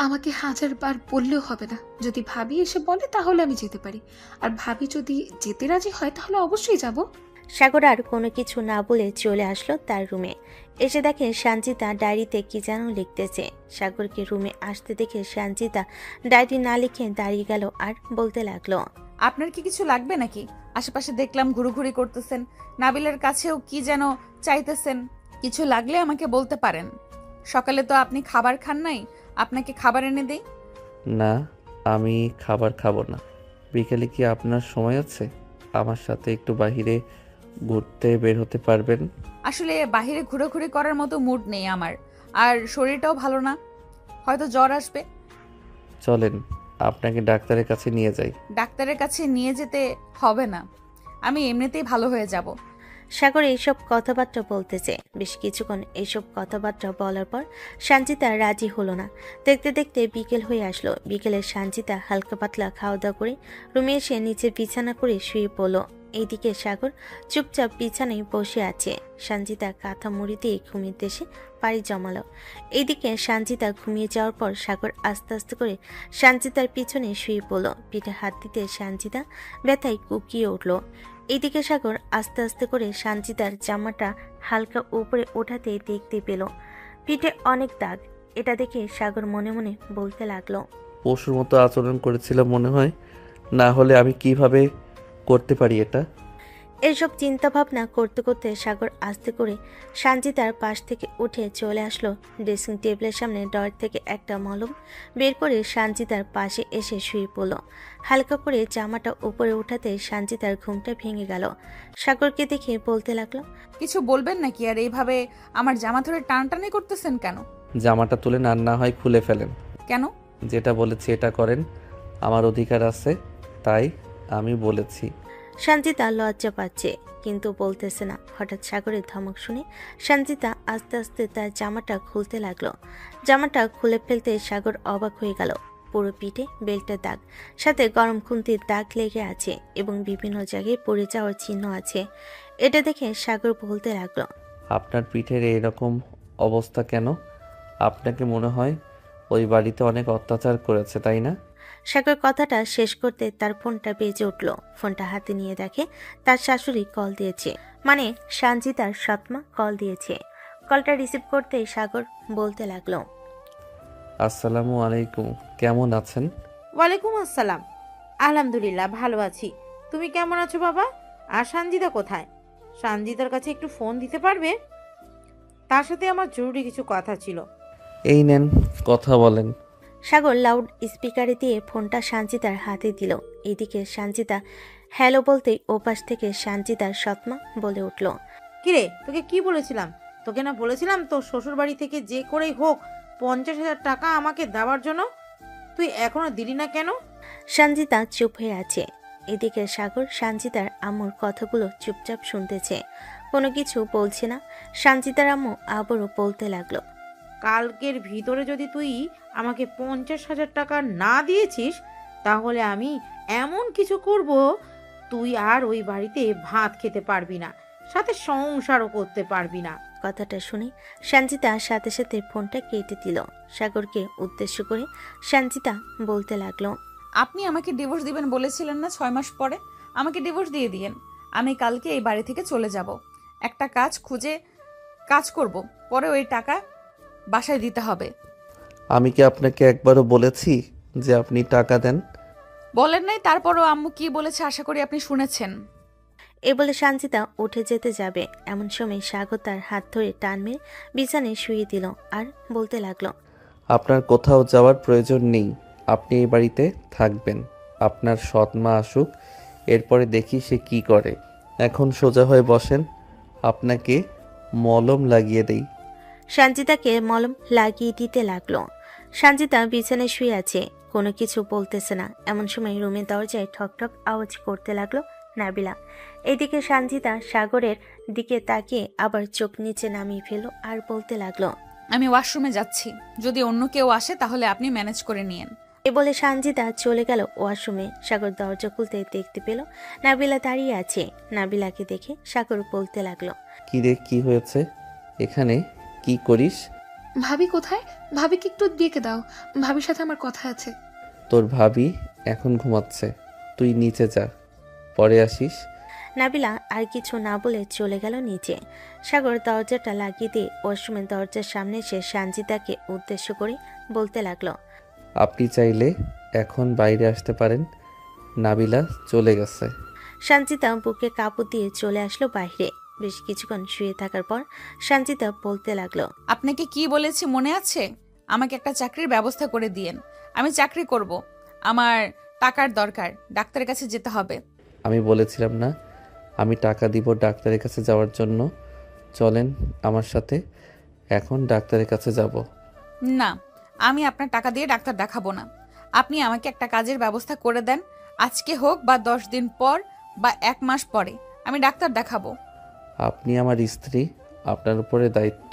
Speaker 8: আমাকে 1000 বার বললেও হবে না। যদি ভাবি এসে বলে তাহলে আমি যেতে পারি, আর ভাবি যদি যেতে রাজি হয় তাহলে অবশ্যই যাব।
Speaker 3: সাগর আর কোনো কিছু না বলে চলে আসলো তার রুমে। এসে দেখে সঞ্জিতা ডায়েরিতে কি যেন লিখতেছে। সাগরকে রুমে আসতে দেখে সঞ্জিতা ডায়েরি না লিখে দাঁড়িয়ে গেল আর বলতে লাগলো,
Speaker 2: আপনার কি কিছু লাগবে নাকি? আশেপাশে দেখলাম ঘুরুঘুরি করতেছেন, নাবিলার কাছেও কি যেন চাইতেছেন। কিছু লাগলে আমাকে বলতে পারেন। সকালে তো আপনি খাবার খান নাই, আপনাকে খাবার এনে দেই।
Speaker 1: না, আমি খাবার খাবো না। বিকেলে কি আপনার সময় আছে? আমার সাথে একটু বাইরে ঘুরতে বের হতে পারবেন?
Speaker 2: আসলে বাইরে ঘোরাঘুরি করার মতো মুড নেই আমার, আর শরীরটাও ভালো না, হয়তো জ্বর আসবে।
Speaker 1: চলেন আপনাকে ডাক্তারের কাছে নিয়ে যাই।
Speaker 2: ডাক্তারের কাছে নিয়ে যেতে হবে না, আমি এমনিতেই ভালো হয়ে যাব।
Speaker 3: সাগর এইসব কথাবার্তা বলতেছে। বেশ কিছুক্ষণ এইসব কথাবার্তা বলার পর সঞ্জিতা রাজি হলো না। দেখতে দেখতে বিকেল হয়ে আসলো। বিকেলে সঞ্জিতা হালকা পাতলা খাওয়া দাওয়া করে রুমে এসে নিচে বিছানা করে শুয়ে পড়লো। এইদিকে সাগর চুপচাপ বিছানায় বসে আছে। সঞ্জিতা কাঁথা মুড়ি দিয়ে ঘুমিয়ে এসে পাড়ি জমালো। এইদিকে সঞ্জিতা ঘুমিয়ে যাওয়ার পর সাগর আস্তে আস্তে করে সঞ্জিতার পিছনে শুয়ে পড়লো। পিঠে হাত দিতে সঞ্জিতা ব্যথায় কুকিয়ে উঠলো। এইদিকে সাগর আস্তে আস্তে করে সঞ্জিতার জামাটা হালকা উপরে ওঠাতে দেখতে পেল পিঠে অনেক দাগ। এটা দেখে সাগর মনে মনে বলতে লাগলো,
Speaker 1: পশুর মতো আচরণ করেছিল মনে হয়, না হলে আমি কিভাবে করতে পারি এটা?
Speaker 3: এসব চিন্তা ভাবনা করতে করতে সাগর আস্তে করে সঞ্জিতার পাশ থেকে উঠে চলে আসলো ড্রেসিং টেবিলের সামনে। ডর থেকে একটা মলম বের করে সঞ্জিতার পাশে এসে শুয়ে পড়ল। হালকা করে জামাটা উপরে উঠাতে সঞ্জিতার ঘুমটা ভেঙে গেল। সাগরকে দেখে বলতে লাগলো,
Speaker 2: কিছু বলবেন নাকি? আর এইভাবে আমার জামা ধরে টানাটানি করতেছেন কেন?
Speaker 1: জামাটা তুলে না হয় খুলে ফেলেন।
Speaker 2: কেন?
Speaker 1: যেটা বলেছি এটা করেন, আমার অধিকার আছে, তাই আমি বলেছি।
Speaker 3: সঞ্জিতা লজ্জা পাচ্ছে কিন্তু বলতেছে না। হঠাৎ সাগরের ধমক শুনে সঞ্জিতা আস্তে আস্তে তার জামাটা খুলতে লাগলো। জামাটা খুলে ফেলতে সাগর অবাক হয়ে গেল। পুরো পিঠে বেল্টের দাগ, সাথে গরম খুন্তির দাগ লেগে আছে এবং বিভিন্ন জায়গায় পড়ে যাওয়ার চিহ্ন আছে। এটা দেখে সাগর বলতে লাগলো,
Speaker 1: আপনার পিঠের এইরকম অবস্থা কেন? আপনাকে মনে হয় ওই বাড়িতে অনেক অত্যাচার করেছে, তাই না?
Speaker 3: সাগর কথাটা শেষ করতে তার ফোনটা বেজে উঠল। ফোনটা হাতে নিয়ে দেখে তার শাশুড়ি কল দিয়েছে, মানে সঞ্জিতার সৎমা কল দিয়েছে। কলটা রিসিভ করতেই সাগর বলতে লাগলো,
Speaker 1: আসসালামু আলাইকুম, কেমন আছেন?
Speaker 5: ওয়ালাইকুম আসসালাম। আলহামদুলিল্লাহ ভালো আছি। তুমি কেমন আছো বাবা? আর সঞ্জিতা কোথায়? সঞ্জিতার কাছে একটু ফোন দিতে পারবে? তার সাথে আমার জরুরি কিছু কথা ছিল।
Speaker 1: এই নেন, কথা বলেন।
Speaker 3: সাগর লাউড স্পিকারে দিয়ে ফোনটা সঞ্জিতার হাতে দিল। এদিকে সঞ্জিতা হ্যালো বলতেই ওপাশ থেকে সঞ্জিতার সৎমা বলে উঠল,
Speaker 5: কিরে, তোকে কি বলেছিলাম? তোকে না বলেছিলাম তোর শ্বশুর বাড়ি থেকে যে করেই হোক 50,000 টাকা আমাকে দেওয়ার জন্য? তুই এখনো দিলি না কেন?
Speaker 3: সঞ্জিতা চুপ হয়ে আছে। এদিকে সাগর সঞ্জিতার আম্মুর কথাগুলো চুপচাপ শুনতেছে, কোনো কিছু বলছে না। সঞ্জিতার আম্মু আবারও বলতে লাগলো,
Speaker 5: কালকের ভিতরে যদি তুই আমাকে 50,000 টাকা না দিয়েছিস তাহলে আমি এমন কিছু করব তুই আর ওই বাড়িতে ভাত খেতে পারবি না। সাথে সংসারও করতে পারবি না।
Speaker 3: কথাটা শুনে সঞ্জিতা সাথে সাথে ফোনটা কেটে দিল। সাগরকে উদ্দেশ্য করে সঞ্জিতা বলতে লাগলো,
Speaker 2: আপনি আমাকে ডিভোর্স দিবেন বলেছিলেন না 6 মাস পরে? আমাকে ডিভোর্স দিয়ে দিয়েন। আমি কালকে এই বাড়ি থেকে চলে যাব। একটা কাজ খুঁজে কাজ করব, পরে ওই টাকা বাসায় দিতে হবে।
Speaker 1: আমি কি আপনাকে একবারও বলেছি যে আপনি টাকা দেন?
Speaker 2: বলেন নাই, তারপরও আম্মু কি বলেছে আশা করি আপনি শুনেছেন।
Speaker 3: এ বলে সঞ্জিতা উঠে যেতে যাবে, এমন সময় সাগর তার হাত ধরে টান মেরে বিছানায় শুয়ে দিল আর বলতে লাগলো,
Speaker 1: আপনার কোথাও যাওয়ার প্রয়োজন নেই। আপনি এই বাড়িতে থাকবেন। আপনার সৎ মা আসুক, এরপরে দেখি সে কি করে। এখন সোজা হয়ে বসেন, আপনাকে মলম লাগিয়ে দেই।
Speaker 3: সঞ্জিতাকে মলম লাগিয়ে দিতে লাগলো। সঞ্জিতা বিছানায় শুয়ে আছে, কোনো কিছু বলতেছে না। এমন সময় রুমের দরজায় ঠক ঠক আওয়াজ করতে লাগলো নাবিলা। এদিকে সঞ্জিতা সাগরের দিকে তাকিয়ে আবার চোখ নিচে নামিয়ে ফেলল আর বলতে লাগলো,
Speaker 2: আমি ওয়াশরুমে যাচ্ছি, যদি অন্য কেউ আসে তাহলে আপনি ম্যানেজ করে নিয়েন।
Speaker 3: এ বলে সঞ্জিতা চলে গেল ওয়াশরুমে। সাগর দরজা খুলতে দেখতে পেল নাবিলা দাঁড়িয়ে আছে। নাবিলাকে দেখে সাগর বলতে লাগলো,
Speaker 1: কি রে, কি হয়েছে? এখানে কি করিস?
Speaker 8: ভাবি কোথায়? ভাবিকে একটু ডেকে দাও, ভাবির সাথে আমার কথা আছে।
Speaker 1: তোর ভাবি এখন ঘুমাচ্ছে, তুই নিচে যা, পরে আসিস।
Speaker 3: নাবিলা আর কিছু না বলে চলে গেল নিচে। সাগর দরজাটা লাগিয়ে দিয়ে ওয়াশরুমের দরজার সামনে এসে সঞ্জিতাকে উদ্দেশ্য করে বলতে লাগলো,
Speaker 1: আপনি চাইলে এখন বাইরে আসতে পারেন, নাবিলা চলে গেছে।
Speaker 3: সঞ্জিতা বুকে কাপড় দিয়ে চলে আসলো বাইরে। বেশ কিছুক্ষণ শুয়ে থাকার পর সঞ্জিতা বলতে লাগলো,
Speaker 2: আপনাকে কি বলেছি মনে আছে? আমাকে একটা চাকরির ব্যবস্থা করে দিয়েন। আমি চাকরি করব, আমার টাকার দরকার, ডাক্তারের কাছে যেতে হবে।
Speaker 1: আমি বলেছিলাম না আমি টাকা দিব ডাক্তারের কাছে যাওয়ার জন্য? চলেন আমার সাথে, এখন ডাক্তারের কাছে যাব।
Speaker 2: না, আমি আপনার টাকা দিয়ে ডাক্তার দেখাবো না। আপনি আমাকে একটা কাজের ব্যবস্থা করে দেন, আজকে হোক বা 10 দিন পর বা 1 মাস পরে আমি ডাক্তার দেখাবো।
Speaker 1: আপনি আমার স্ত্রী, আপনার উপরে দায়িত্ব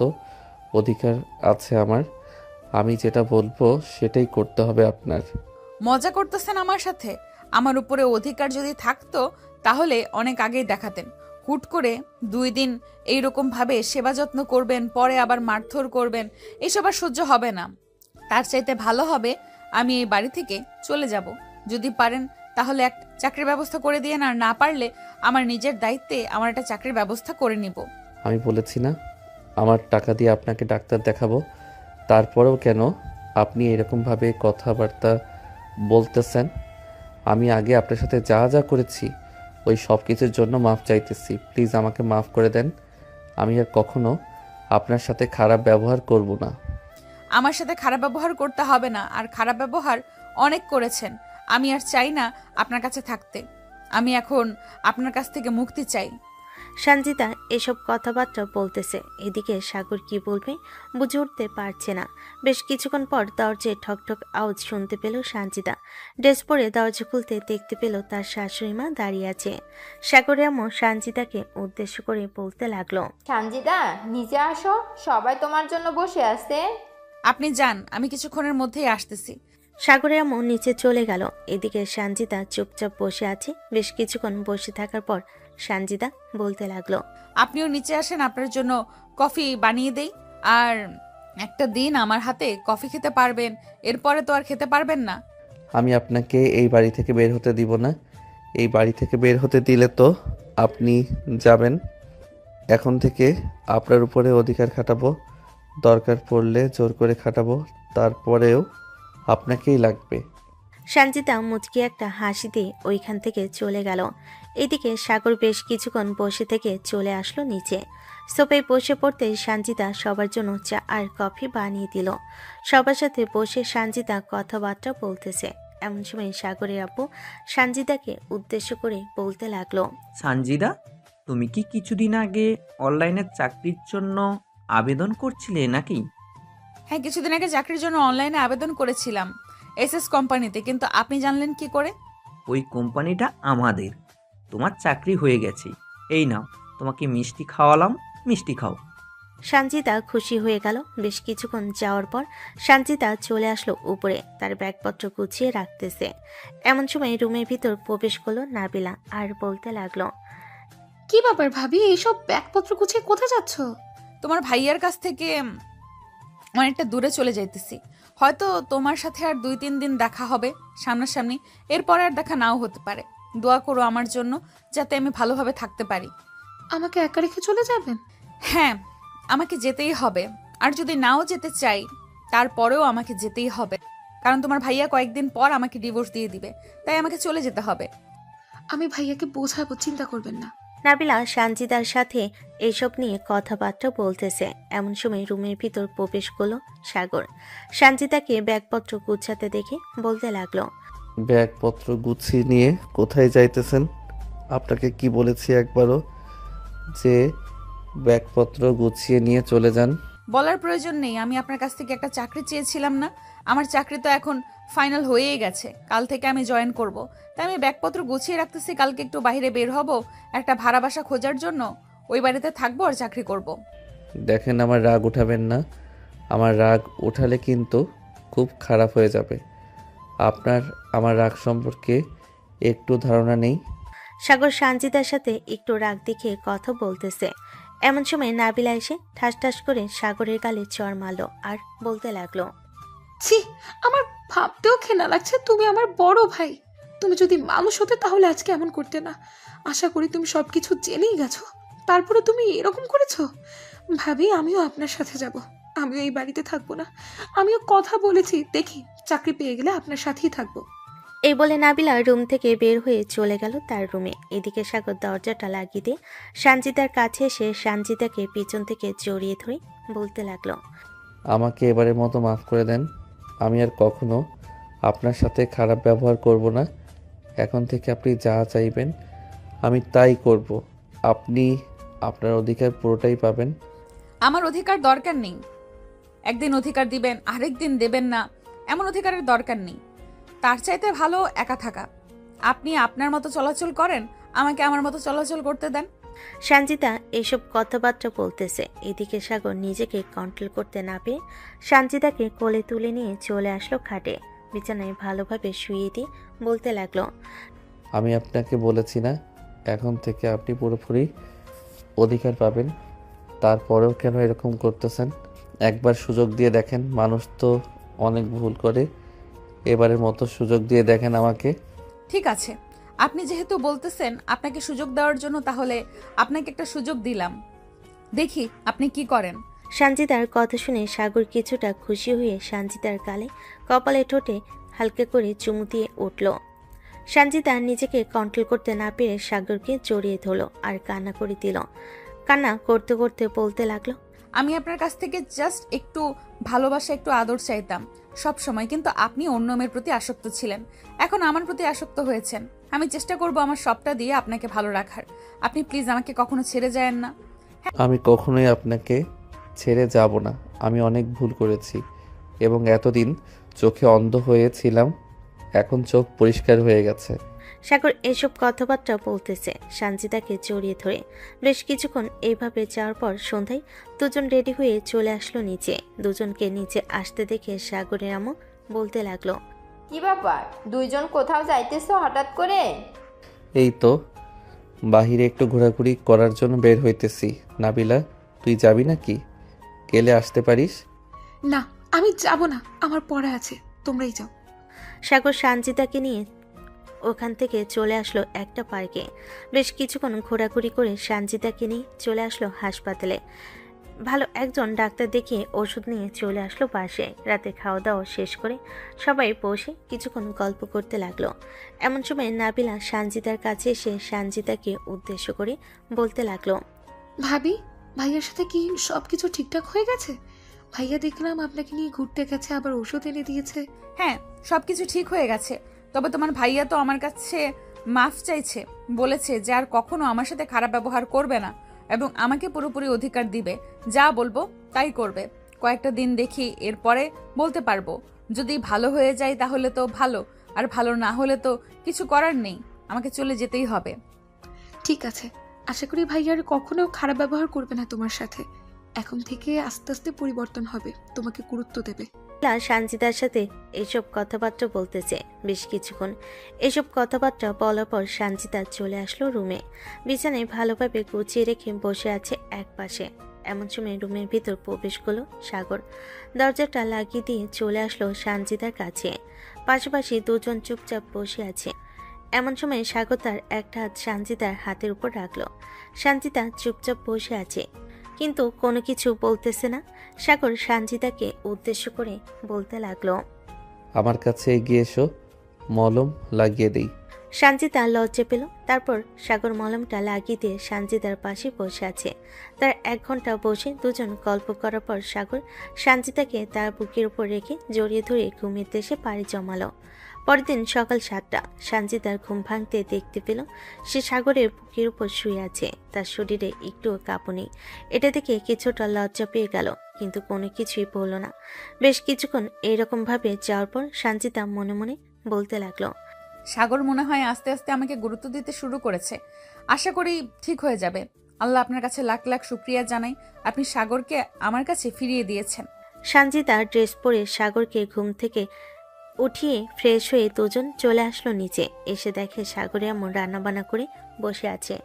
Speaker 1: অধিকার আছে আমার। আমি যেটা বলবো সেটাই করতে হবে আপনার।
Speaker 2: মজা করতেছেন আমার সাথে? আমার উপরে অধিকার যদি থাকতো তাহলে অনেক আগেই দেখাতেন। হুট করে 2 দিন এইরকম ভাবে সেবা যত্ন করবেন, পরে আবার মারধর করবেন, এসব আর সহ্য হবে না। তার চাইতে ভালো হবে আমি এই বাড়ি থেকে চলে যাব। যদি পারেন তাহলে এক চাকরির ব্যবস্থা করে দিয়েন, আর না পারলে আমার নিজের দায়িত্বে আমার একটা চাকরির ব্যবস্থা করে নিব।
Speaker 1: আমি বলেছি না আমার টাকা দিয়ে আপনাকে ডাক্তার দেখাবো? তারপরেও কেন আপনি এরকমভাবে কথাবার্তা বলতেছেন? আমি আগে আপনার সাথে যা যা করেছি ওই সব কিছুর জন্য মাফ চাইতেছি। প্লিজ আমাকে মাফ করে দেন। আমি আর কখনো আপনার সাথে খারাপ ব্যবহার করব না।
Speaker 2: আমার সাথে খারাপ ব্যবহার করতে হবে না, আর খারাপ ব্যবহার অনেক করেছেন। আমি আর চাই না আপনার কাছে থাকতে। আমি এখন আপনার কাছ থেকে মুক্তি চাই।
Speaker 3: সঞ্জিতা এসব কথাবার্তা বলতেছে, এদিকে সাগর কি বলবে বুঝে উঠতে পারছে না। বেশ কিছুক্ষণ পর দরজায় ঠকঠক আওয়াজ শুনতে পেল সঞ্জিতা। ড্রেস পরে দরজা খুলতে দেখতে পেল তার শাশুড়ি মা দাঁড়িয়ে আছে। সাগরের আম্মু সঞ্জিতাকে উদ্দেশ্য করে বলতে লাগলো,
Speaker 6: সঞ্জিতা নিচে আসো, সবাই তোমার জন্য বসে আছে।
Speaker 2: আপনি যান, আমি কিছুক্ষণের মধ্যেই আসতেছি।
Speaker 3: সাগরের আম্মু নিচে চলে গেল। এদিকে সঞ্জিতা চুপচাপ বসে আছে। বেশ কিছুক্ষণ বসে থাকার পর সঞ্জিতা বলতে লাগলো,
Speaker 2: আপনিও নিচে আসেন, আপনার জন্য কফি বানিয়ে দেই। আর একটা দিন আমার হাতে কফি খেতে পারবেন, এরপরে তো আর খেতে পারবেন না।
Speaker 1: আমি আপনাকে এই বাড়ি থেকে বের হতে দিব না। এই বাড়ি থেকে বের হতে দিলে তো আপনি যাবেন। এখন থেকে আপনার উপরে অধিকার খাটাবো, দরকার পড়লে জোর করে খাটাবো, তারপরেও আপনাকেই লাগবে।
Speaker 3: সঞ্জিতা মুচকি একটা হাসি দিয়ে ওইখান থেকে চলে গেল। এদিকে সাগর বেশ কিছুক্ষণ বসে থেকে চলে আসলো নিচে। সোফায় বসে পড়তে সঞ্জিতা সবার জন্য চা আর কফি বানিয়ে দিল। সবার সাথে বসে সঞ্জিতা কথাবার্তা বলতেছে। এমন সময় সাগরের আব্বু সঞ্জিতাকে উদ্দেশ্য করে বলতে লাগলো,
Speaker 7: সানজিদা, তুমি কি কিছুদিন আগে অনলাইনে চাকরির জন্য আবেদন করছিলে নাকি?
Speaker 2: হ্যাঁ, কিছুদিন আগে চাকরির জন্য অনলাইনে আবেদন করেছিলাম এসএস কোম্পানিতে, কিন্তু আপনি জানলেন কি করে?
Speaker 7: ওই কোম্পানিটা আমাদের। তোমার চাকরি হয়ে গেছে। এই নাও, তোমাকে মিষ্টি খাওয়ালাম, মিষ্টি খাও।
Speaker 3: সঞ্জিতা খুশি হয়ে গেল। বেশ কিছুক্ষণ যাওয়ার পর সঞ্জিতা চলে আসলো উপরে, তার ব্যাগপত্র গুছিয়ে রাখতেছে। এমন সময় রুমের ভিতর প্রবেশ করলো নাবিলা আর বলতে লাগলো,
Speaker 8: কি ব্যাপার ভাবি, এইসব ব্যাগপত্র গুছিয়ে কোথায় যাচ্ছ?
Speaker 2: তোমার ভাইয়ার কাছ থেকে অনেকটা দূরে চলে যাইতেছি। হয়তো তোমার সাথে আর 2-3 দিন দেখা হবে সামনাসামনি, এরপরে আর দেখা নাও হতে পারে। দোয়া করো আমার জন্য, যাতে আমি ভালোভাবে থাকতে পারি।
Speaker 8: আমাকে একা রেখে চলে যাবেন?
Speaker 2: হ্যাঁ, আমাকে যেতেই হবে। আর যদি নাও যেতে চাই তারপরেও আমাকে যেতেই হবে, কারণ তোমার ভাইয়া কয়েকদিন পর আমাকে ডিভোর্স দিয়ে দিবে, তাই আমাকে চলে যেতে হবে।
Speaker 8: আমি ভাইয়াকে বোঝাবো, চিন্তা করবেন না।
Speaker 3: নাবিলা সানজিদার সাথে এইসব নিয়ে কথাবার্তা বলতেছে, এমন সময় রুমের ভিতর প্রবেশ করলো সাগর। সানজিদাকে ব্যাগপত্র গুছাতে দেখে বলতে লাগলো,
Speaker 1: ব্যাগপত্র গুছিয়ে নিয়ে কোথায় যাইতেছেন? আপনাকে কি বলেছি একবারও যে ব্যাগপত্র গুছিয়ে নিয়ে চলে যান?
Speaker 2: বলার প্রয়োজন নেই, আমি আপনার কাছ থেকে একটা চাকরি চেয়েছিলাম না? আমার চাকরি তো এখন ফাইনাল হয়েই গেছে, কাল থেকে আমি জয়েন করব। তাই আমি ব্যাগপত্র গুছিয়ে রাখতেছি, কালকে একটু বাইরে বের হব একটা ভাড়া বাসা খোঁজার জন্য। ওই বাড়িতে থাকবো আর চাকরি করব।
Speaker 1: দেখেন, আমার রাগ উঠাবেন না। আমার রাগ উঠালে কিন্তু খুব খারাপ হয়ে যাবে। আপনার আমার রাগ সম্পর্কে একটু ধারণা নেই।
Speaker 3: সাগর সানজিদার সাথে একটু রাগ দেখিয়ে কথা বলতেছে, এমন সময় নাবিলা এসে ঠাস ঠাস করে সাগরের গালে চড় মারলো আর বলতে লাগলো,
Speaker 8: ছি, আমার ভাবতেও ঘেন্না লাগছে। তুমি আমার বড় ভাই, তুমি যদি মানুষ হতে তাহলে আজকে এমন করতে না। আশা করি তুমি সবকিছু জেনেই গেছো, তারপরে তুমি এরকম করেছো। ভাবি, আমিও আপনার সাথে যাব, আমিও এই বাড়িতে থাকবো না। আমিও কথা বলেছি, দেখি চাকরি পেয়ে গেলে আপনার সাথেই থাকবো।
Speaker 3: এই বলে নাবিলা রুম থেকে বের হয়ে চলে গেল তার রুমে। এদিকে সাগর দরজাটা লাগিয়ে দিয়ে সানজিদার কাছে এসে সানজিদাকে পিছন থেকে জড়িয়ে ধরে বলতে লাগলো,
Speaker 1: আমাকে এবারের মতো মাফ করে দেন। আমি আর কখনো আপনার সাথে খারাপ ব্যবহার করব না। এখন থেকে আপনি যা চাইবেন আমি তাই করব। আপনি আপনার অধিকার পুরোটাই পাবেন।
Speaker 2: আমার অধিকার দরকার নেই। একদিন অধিকার দিবেন, আরেক দিন দেবেন না, এমন অধিকারের দরকার নেই। তার চাইতে ভালো একা থাকা। আপনি আপনার মতো চলাচল করেন, আমাকে আমার মতো চলাচল করতে দেন।
Speaker 3: সানজিদা এইসব কথাবার্তা বলতেছে, এদিকে সাগর নিজেকে কন্ট্রোল করতে না পেরে সানজিদাকে কোলে তুলে নিয়ে চলে আসলো খাটে। বিছানায় ভালোভাবে শুয়ে দিয়ে বলতে লাগলো,
Speaker 1: আমি আপনাকে বলেছি না, এখন থেকে আপনি পুরোপুরি অধিকার পাবেন। তারপরেও কেন এরকম করতেছেন? একবার সুযোগ দিয়ে দেখেন, মানুষ তো অনেক ভুল করে। এবারের মতো সুযোগ দিয়ে দেখেন আমাকে।
Speaker 2: ঠিক আছে, আপনি যেহেতু বলতেছেন আপনাকে সুযোগ দেওয়ার জন্য, তাহলে আপনাকে একটা সুযোগ দিলাম, দেখি আপনি কি করেন।
Speaker 3: সানজিদার কথা শুনে সাগর কিছুটা খুশি হয়ে সানজিদার গালে কপালে ঠোঁটে হালকা করে চুমু দিয়ে উঠল। সানজিদা নিজেকে কন্ট্রোল করতে না পেরে সাগরকে জড়িয়ে ধরল আর কান্না করে দিল। কান্না করতে করতে বলতে লাগলো,
Speaker 2: আমি আপনার কাছ থেকে জাস্ট একটু ভালোবাসা, একটু আদর চাইতাম সব সময়, কিন্তু আপনি অন্য মেয়ের প্রতি আসক্ত ছিলেন, এখন আমার প্রতি আসক্ত হয়েছেন। আমি চেষ্টা করব আমার সবটা দিয়ে আপনাকে ভালো রাখার। আপনি প্লিজ আমাকে কখনো ছেড়ে যায়েন না।
Speaker 1: আমি কখনোই আপনাকে ছেড়ে যাব না। আমি অনেক ভুল করেছি এবং এতদিন চোখে অন্ধ হয়েছিলাম, এখন চোখ পরিষ্কার হয়ে গেছে।
Speaker 3: সাগর এসব কথাবার্তা বলতেছে সানজিদাকে জড়িয়ে ধরে। বেশ কিছুক্ষণ এইভাবে যাওয়ার পর সন্ধ্যায় দুজন রেডি হয়ে চলে আসলো নিচে। দুজনকে নিচে আসতে দেখে সাগরের আম্মু বলতে লাগলো,
Speaker 6: কি ব্যাপার, দুইজন কোথাও যাইতেছো হঠাৎ করে?
Speaker 1: এই তো বাহিরে একটু ঘোরাঘুরি করার জন্য বের হইতেছি। নাবিলা, তুই যাবি নাকি? গেলে আসতে পারিস।
Speaker 8: না, আমি যাব না, আমার পড়া আছে, তোমরাই যাও।
Speaker 3: সাগর সানজিদাকে নিয়ে ওখান থেকে চলে আসলো একটা পার্কে। বেশ কিছুক্ষণ ঘোরাঘুরি করে সানজিদাকে নিয়ে চলে আসলো হাসপাতালে। ভালো একজন ডাক্তার দেখিয়ে ওষুধ নিয়ে চলে আসলো পাশে। রাতে খাওয়া দাওয়া শেষ করে সবাই বসে কিছুক্ষণ গল্প করতে লাগলো। এমন সময় নাবিলা সানজিদার কাছে এসে সানজিদাকে উদ্দেশ্য করে বলতে লাগলো,
Speaker 8: ভাবি, ভাইয়ার সাথে কি সবকিছু ঠিকঠাক হয়ে গেছে? ভাইয়া দেখলাম আপনাকে নিয়ে ঘুরতে গেছে, আবার ওষুধ এনে দিয়েছে।
Speaker 2: হ্যাঁ, সবকিছু ঠিক হয়ে গেছে। তবে তোমার ভাইয়া তো আমার কাছে মাফ চাইছে, বলেছে যে আর কখনো আমার সাথে খারাপ ব্যবহার করবে না এবং আমাকে পুরোপুরি অধিকার দিবে। যা বলবো তাই করবে। কয়েকটা দিন দেখি, এরপরে বলতে পারবো। যদি ভালো হয়ে যায় তাহলে তো ভালো, আর ভালো না হলে তো কিছু করার নেই, আমাকে চলে যেতেই হবে।
Speaker 8: ঠিক আছে, আশা করি ভাইয়ার কখনো খারাপ ব্যবহার করবে না তোমার সাথে। এখন থেকে আস্তে আস্তে পরিবর্তন হবে, তোমাকে গুরুত্ব দেবে।
Speaker 3: সানজিদার সাথে এইসব কথাবার্তা বলতেছে বেশ কিছুক্ষণ। এসব কথাবার্তা বলার পর সানজিদা চলে আসলো রুমে। বিছানায় ভালোভাবে গুছিয়ে রেখে বসে আছে এক পাশে। এমন সময় রুমের ভিতর প্রবেশ করলো সাগর। দরজাটা লাগিয়ে দিয়ে চলে আসলো সানজিদার কাছে। পাশাপাশি দুজন চুপচাপ বসে আছে। এমন সময় সাগর তার একটা হাত সানজিদার হাতের উপর রাখলো। সানজিদা চুপচাপ বসে আছে, কিন্তু কোনো কিছু বলতেছে না। সাগর সানজিদাকে উদ্দেশ্য করে বলতে লাগলো,
Speaker 1: আমার কাছে এগিয়ে এসো, মলম লাগিয়ে দেই।
Speaker 3: সানজিদা লজ্জা পেল। তারপর সাগর মলমটা লাগিয়ে দিয়ে সানজিদার পাশে বসে আছে। তার 1 ঘন্টা বসে দুজন গল্প করার পর সাগর সানজিদাকে তার বুকের উপর রেখে জড়িয়ে ধরে ঘুমের দেশে পাড়ি জমালো। পরের দিন সকাল 7টা সানজিদার ঘুম ভাঙতে দেখতে পেল সে সাগরের বুকের উপর শুয়ে আছে। তার শরীরে একটুও কাঁপুনি। এটা দেখে কিছুটা লজ্জা পেয়ে গেল, কিন্তু কোনো কিছুই বলল না। বেশ কিছুক্ষণ এইরকম ভাবে যাওয়ার পর সানজিদা মনে মনে বলতে লাগলো,
Speaker 2: সাগর মনে হয় আস্তে আস্তে আমাকে গুরুত্ব দিতে শুরু করেছে। আশা করি ঠিক হয়ে যাবে। আল্লাহ আপনার কাছে লাখ লাখ শুক্রিয়া জানাই, আপনি সাগরকে আমার কাছে ফিরিয়ে দিয়েছেন।
Speaker 3: সানজিদা ড্রেস পরে সাগরকে ঘুম থেকে উঠিয়ে ফ্রেশ হয়ে দুজন চলে আসলো নিচে। এসে দেখে সাগরে এমন রান্নাবান্না করে বসে আছে।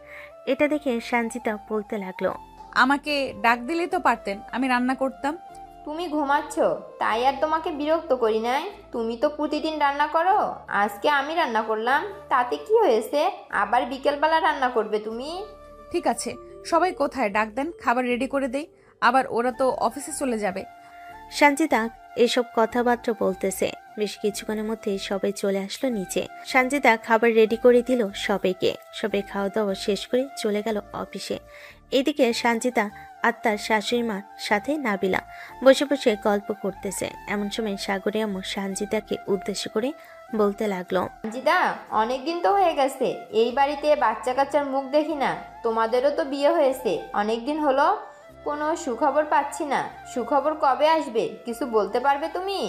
Speaker 3: এটা দেখে সানজিদা বলতে লাগলো,
Speaker 2: আমাকে ডাক দিলেই তো পারতেন, আমি রান্না করতাম।
Speaker 6: তুমি ঘুমাচ্ছ তাই আর তোমাকে বিরক্ত করি নাই। তুমি তো প্রতিদিন রান্না করো, আজকে আমি রান্না করলাম, তাতে কি হয়েছে? আবার বিকেলবেলা রান্না করবে তুমি।
Speaker 2: ঠিক আছে, সবাই কোথায় ডাক দেন, খাবার রেডি করে দেই। আবার ওরা তো অফিসে চলে যাবে।
Speaker 3: সানজিদা এসব কথাবার্তা বলতেছে। বেশ কিছুক্ষণের মধ্যেই সবাই চলে আসলো নিচে। সানজিদা খাবার রেডি করে দিল সবাইকে। সবাই খাওয়া দাওয়া শেষ করে চলে গেল অফিসে। এদিকে সানজিদা আর তার শাশুড়ি মার সাথে নাবিলা বসে বসে গল্প করতেছে। এমন সময় সাগরে আম্মু সানজিদাকে উদ্দেশ্য করে বলতে লাগলো,
Speaker 6: সানজিদা, অনেকদিন তো হয়ে গেছে এই বাড়িতে বাচ্চা কাচ্চার মুখ দেখি না। তোমাদেরও তো বিয়ে হয়েছে অনেকদিন হলো, কোনো সুখবর পাচ্ছি না। সুখবর কবে আসবে কিছু বলতে পারবে তুমি?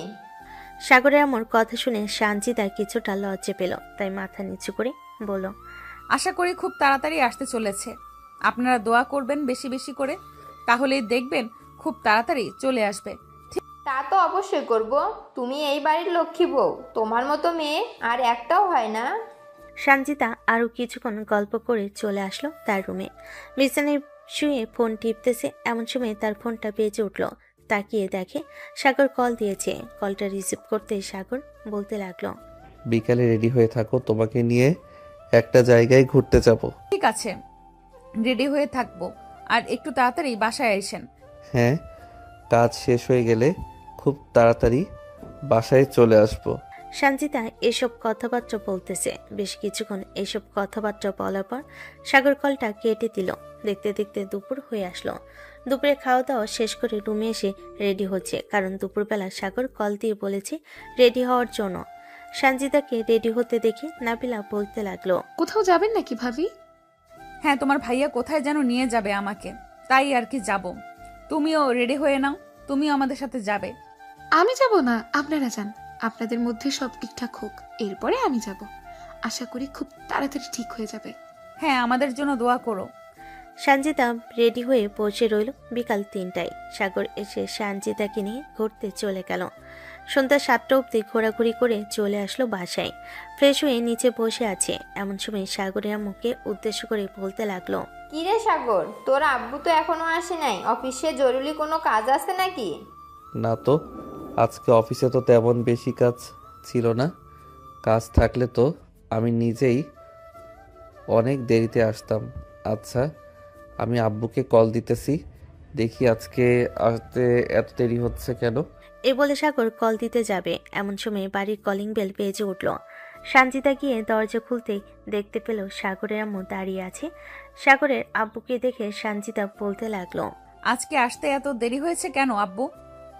Speaker 3: সাগরে আম্মুর কথা শুনে সানজিদা কিছুটা লজ্জা পেল, তাই মাথা নিচু করে বলল,
Speaker 2: আশা করি খুব তাড়াতাড়ি আসতে চলেছে। আপনারা দোয়া করবেন বেশি বেশি করে, তাহলেই দেখবেন খুব তাড়াতাড়ি চলে আসবে।
Speaker 6: তা তো অবশ্যই করব। তুমি এই বাড়ির লক্ষ্মী বউ, তোমার মতো মেয়ে আর একটাও হয় না।
Speaker 3: সানজিদা আরো কিছুক্ষণ গল্প করে চলে আসলো তার রুমে। বিছানায় শুয়ে ফোন টিপতেছে। এমন সময় তার ফোনটা বেজে উঠল। তাকিয়ে দেখে সাগর কল দিয়েছে। কলটা রিসিভ করতে সাগর বলতে লাগলো,
Speaker 1: বিকালে রেডি হয়ে থাকো, তোমাকে নিয়ে একটা জায়গায় ঘুরতে যাব।
Speaker 2: ঠিক আছে, রেডি হয়ে থাকবো। আর একটু তাড়াতাড়ি বাসায় আসেন।
Speaker 1: হ্যাঁ, কাজ শেষ হয়ে গেলে খুব তাড়াতাড়ি বাসায় চলে আসবো।
Speaker 3: সানজিদা এসব কথাবার্তা বলতেছে। বেশ কিছুক্ষণ এসব কথাবার্তা বলার পর সাগর কলটা কেটে দিল। দেখতে দেখতে দুপুর হয়ে আসলো। দুপুরে খাওয়া দাওয়া শেষ করে রুমে এসে রেডি হচ্ছে, কারণ দুপুরবেলা সাগর কল দিয়ে বলেছে রেডি হওয়ার জন্য। সানজিদাকে রেডি হতে দেখে নাবিলা বলতে লাগলো,
Speaker 8: কোথাও যাবেন নাকি ভাবি?
Speaker 2: হ্যাঁ, তোমার ভাইয়া কোথায় যেন নিয়ে যাবে আমাকে, তাই আর কি যাব। তুমিও রেডি হয়ে নাও, তুমিও আমাদের সাথে যাবে।
Speaker 8: আমি যাব না, আপনারা যান। আপনাদের মধ্যে সব ঠিকঠাক হোক, এরপরে আমি যাব। আশা করি খুব তাড়াতাড়ি ঠিক হয়ে যাবে।
Speaker 2: হ্যাঁ, আমাদের জন্য দোয়া করো।
Speaker 3: সানজিদা রেডি হয়ে বসে রইল। বিকাল 3টায় সাগর এসে সানজিদাকে নিয়ে ঘুরতে চলে গেল। সন্ধ্যা 7টা অবধি ঘোরাঘুরি করে চলে আসলো বাসায়। ফ্রেশ হয়ে নিচে বসে আছে। এমন সময় সাগরের আম্মুকে উদ্দেশ্য করে বলতে লাগলো,
Speaker 6: কিরে সাগর, তোর আব্বু তো এখনো আসে নাই, অফিসে জরুরি কোনো কাজ আছে নাকি?
Speaker 1: না তো, আজকে অফিসে তো তেমন বেশি কাজ ছিল না। কাজ থাকলে তো আমি নিজেই অনেক দেরিতে আসতাম। আচ্ছা, আমি আব্বুকে কল দিতেছি, দেখি আজকে আসতে এত দেরি হচ্ছে কেন।
Speaker 3: এই বলে সাগর কল দিতে যাবে। এমন সময় বাড়ির কলিং বেল বেজে উঠল। সানজিদা গিয়ে দরজা খুলতেই দেখতে পেল সাগরের আম্মু দাঁড়িয়ে আছে। সাগরের আব্বুকে দেখে সানজিদা বলতে লাগলো,
Speaker 2: আজকে আসতে এত দেরি হয়েছে কেন আব্বু?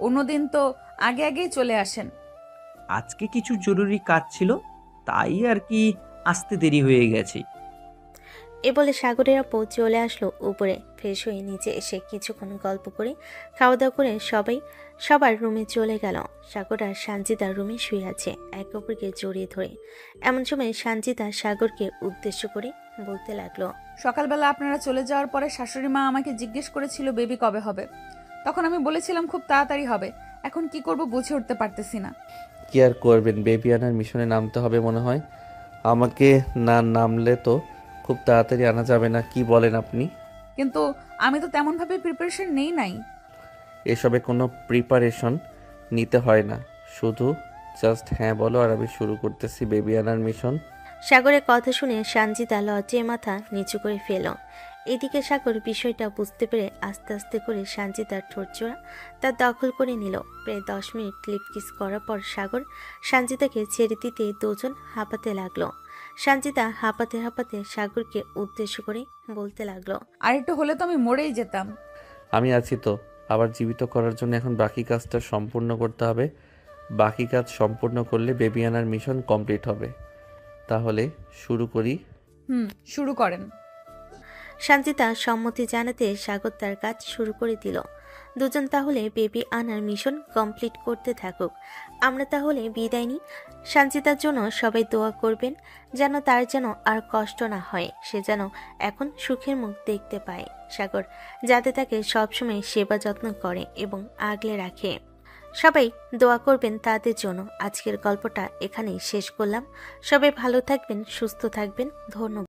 Speaker 2: অন্যদিন তো আগে আগেই চলে আসেন।
Speaker 7: আজকে কিছু জরুরি কাজ ছিল, তাই আর কি আসতে দেরি হয়ে গেছে।
Speaker 3: এ বলে সাগরের আপু চলে আসলো উপরে। ফ্রেশ হয়ে নিচে এসে কিছুক্ষণ গল্প করে খাওয়া দাওয়া করে সবার রুমে চলে গেল। সাগর আর সানজিদা রুমে শুয়ে আছে একে অপরকে জড়িয়ে ধরে। এমন সময় সানজিদা সাগরকে উদ্দেশ্য করে বলতে লাগলো,
Speaker 2: সকালবেলা আপনারা চলে যাওয়ার পরে শাশুড়ি মা আমাকে জিজ্ঞেস করেছিল বেবি কবে হবে। তখন আমি বলেছিলাম খুব তাড়াতাড়ি হবে। এখন কি করব বুঝে উঠতে পারতেছি না।
Speaker 1: কি আর করবেন, বেবি আনার মিশনে নামতে হবে মনে হয়। আমাকে না নামলে তো খুব তাড়াতাড়ি আনা যাবে না, কি বলেন আপনি?
Speaker 2: কিন্তু আমি তো তেমনভাবে প্রিপারেশন নেই নাই।
Speaker 1: এসবে কোনো প্রিপারেশন নিতে হয় না, শুধু জাস্ট হ্যাঁ বলো আর আমি শুরু করতেছি বেবি আনার মিশন।
Speaker 3: সাগরের কথা শুনে সানজিদা লজ্জায় মাথা নিচু করে ফেল। এদিকে সাগর বিষয়টা বুঝতে পেরে আস্তে আস্তে করে সানজিদার ঠোঁটজোড়া তার দখল করে নিল। প্রায় 10 মিনিট লিপ কিস করার পর সাগর সানজিদাকে ছেড়ে দিতে দুজন হাঁপাতে লাগলো। সানজিদা হাঁপাতে হাঁপাতে সাগরকে উদ্দেশ্য করে বলতে লাগলো,
Speaker 2: আর একটু হলে তো আমি মরেই যেতাম।
Speaker 1: আমি আছি তো, আবার জীবিত করার জন্য এখন বাকি কাজটা সম্পূর্ণ করতে হবে। বাকি কাজ সম্পূর্ণ করলে বেবি আনার মিশন কমপ্লিট হবে। তাহলে শুরু করি।
Speaker 2: শুরু করেন।
Speaker 3: সানজিদা সম্মতি জানাতে সাগর তার কাজ শুরু করে দিল। দুজন তাহলে বেবি আনার মিশন কমপ্লিট করতে থাকুক। আমরা তাহলে বিদায় নিই। সানজিদার জন্য সবাই দোয়া করবেন, যেন তার যেন আর কষ্ট না হয়, সে যেন এখন সুখের মুখ দেখতে পায়। সাগর যাতে তাকে সবসময় সেবা যত্ন করে এবং আগলে রাখে। সবাই দোয়া করবেন তাদের জন্য। আজকের গল্পটা এখানেই শেষ করলাম। সবাই ভালো থাকবেন, সুস্থ থাকবেন। ধন্যবাদ।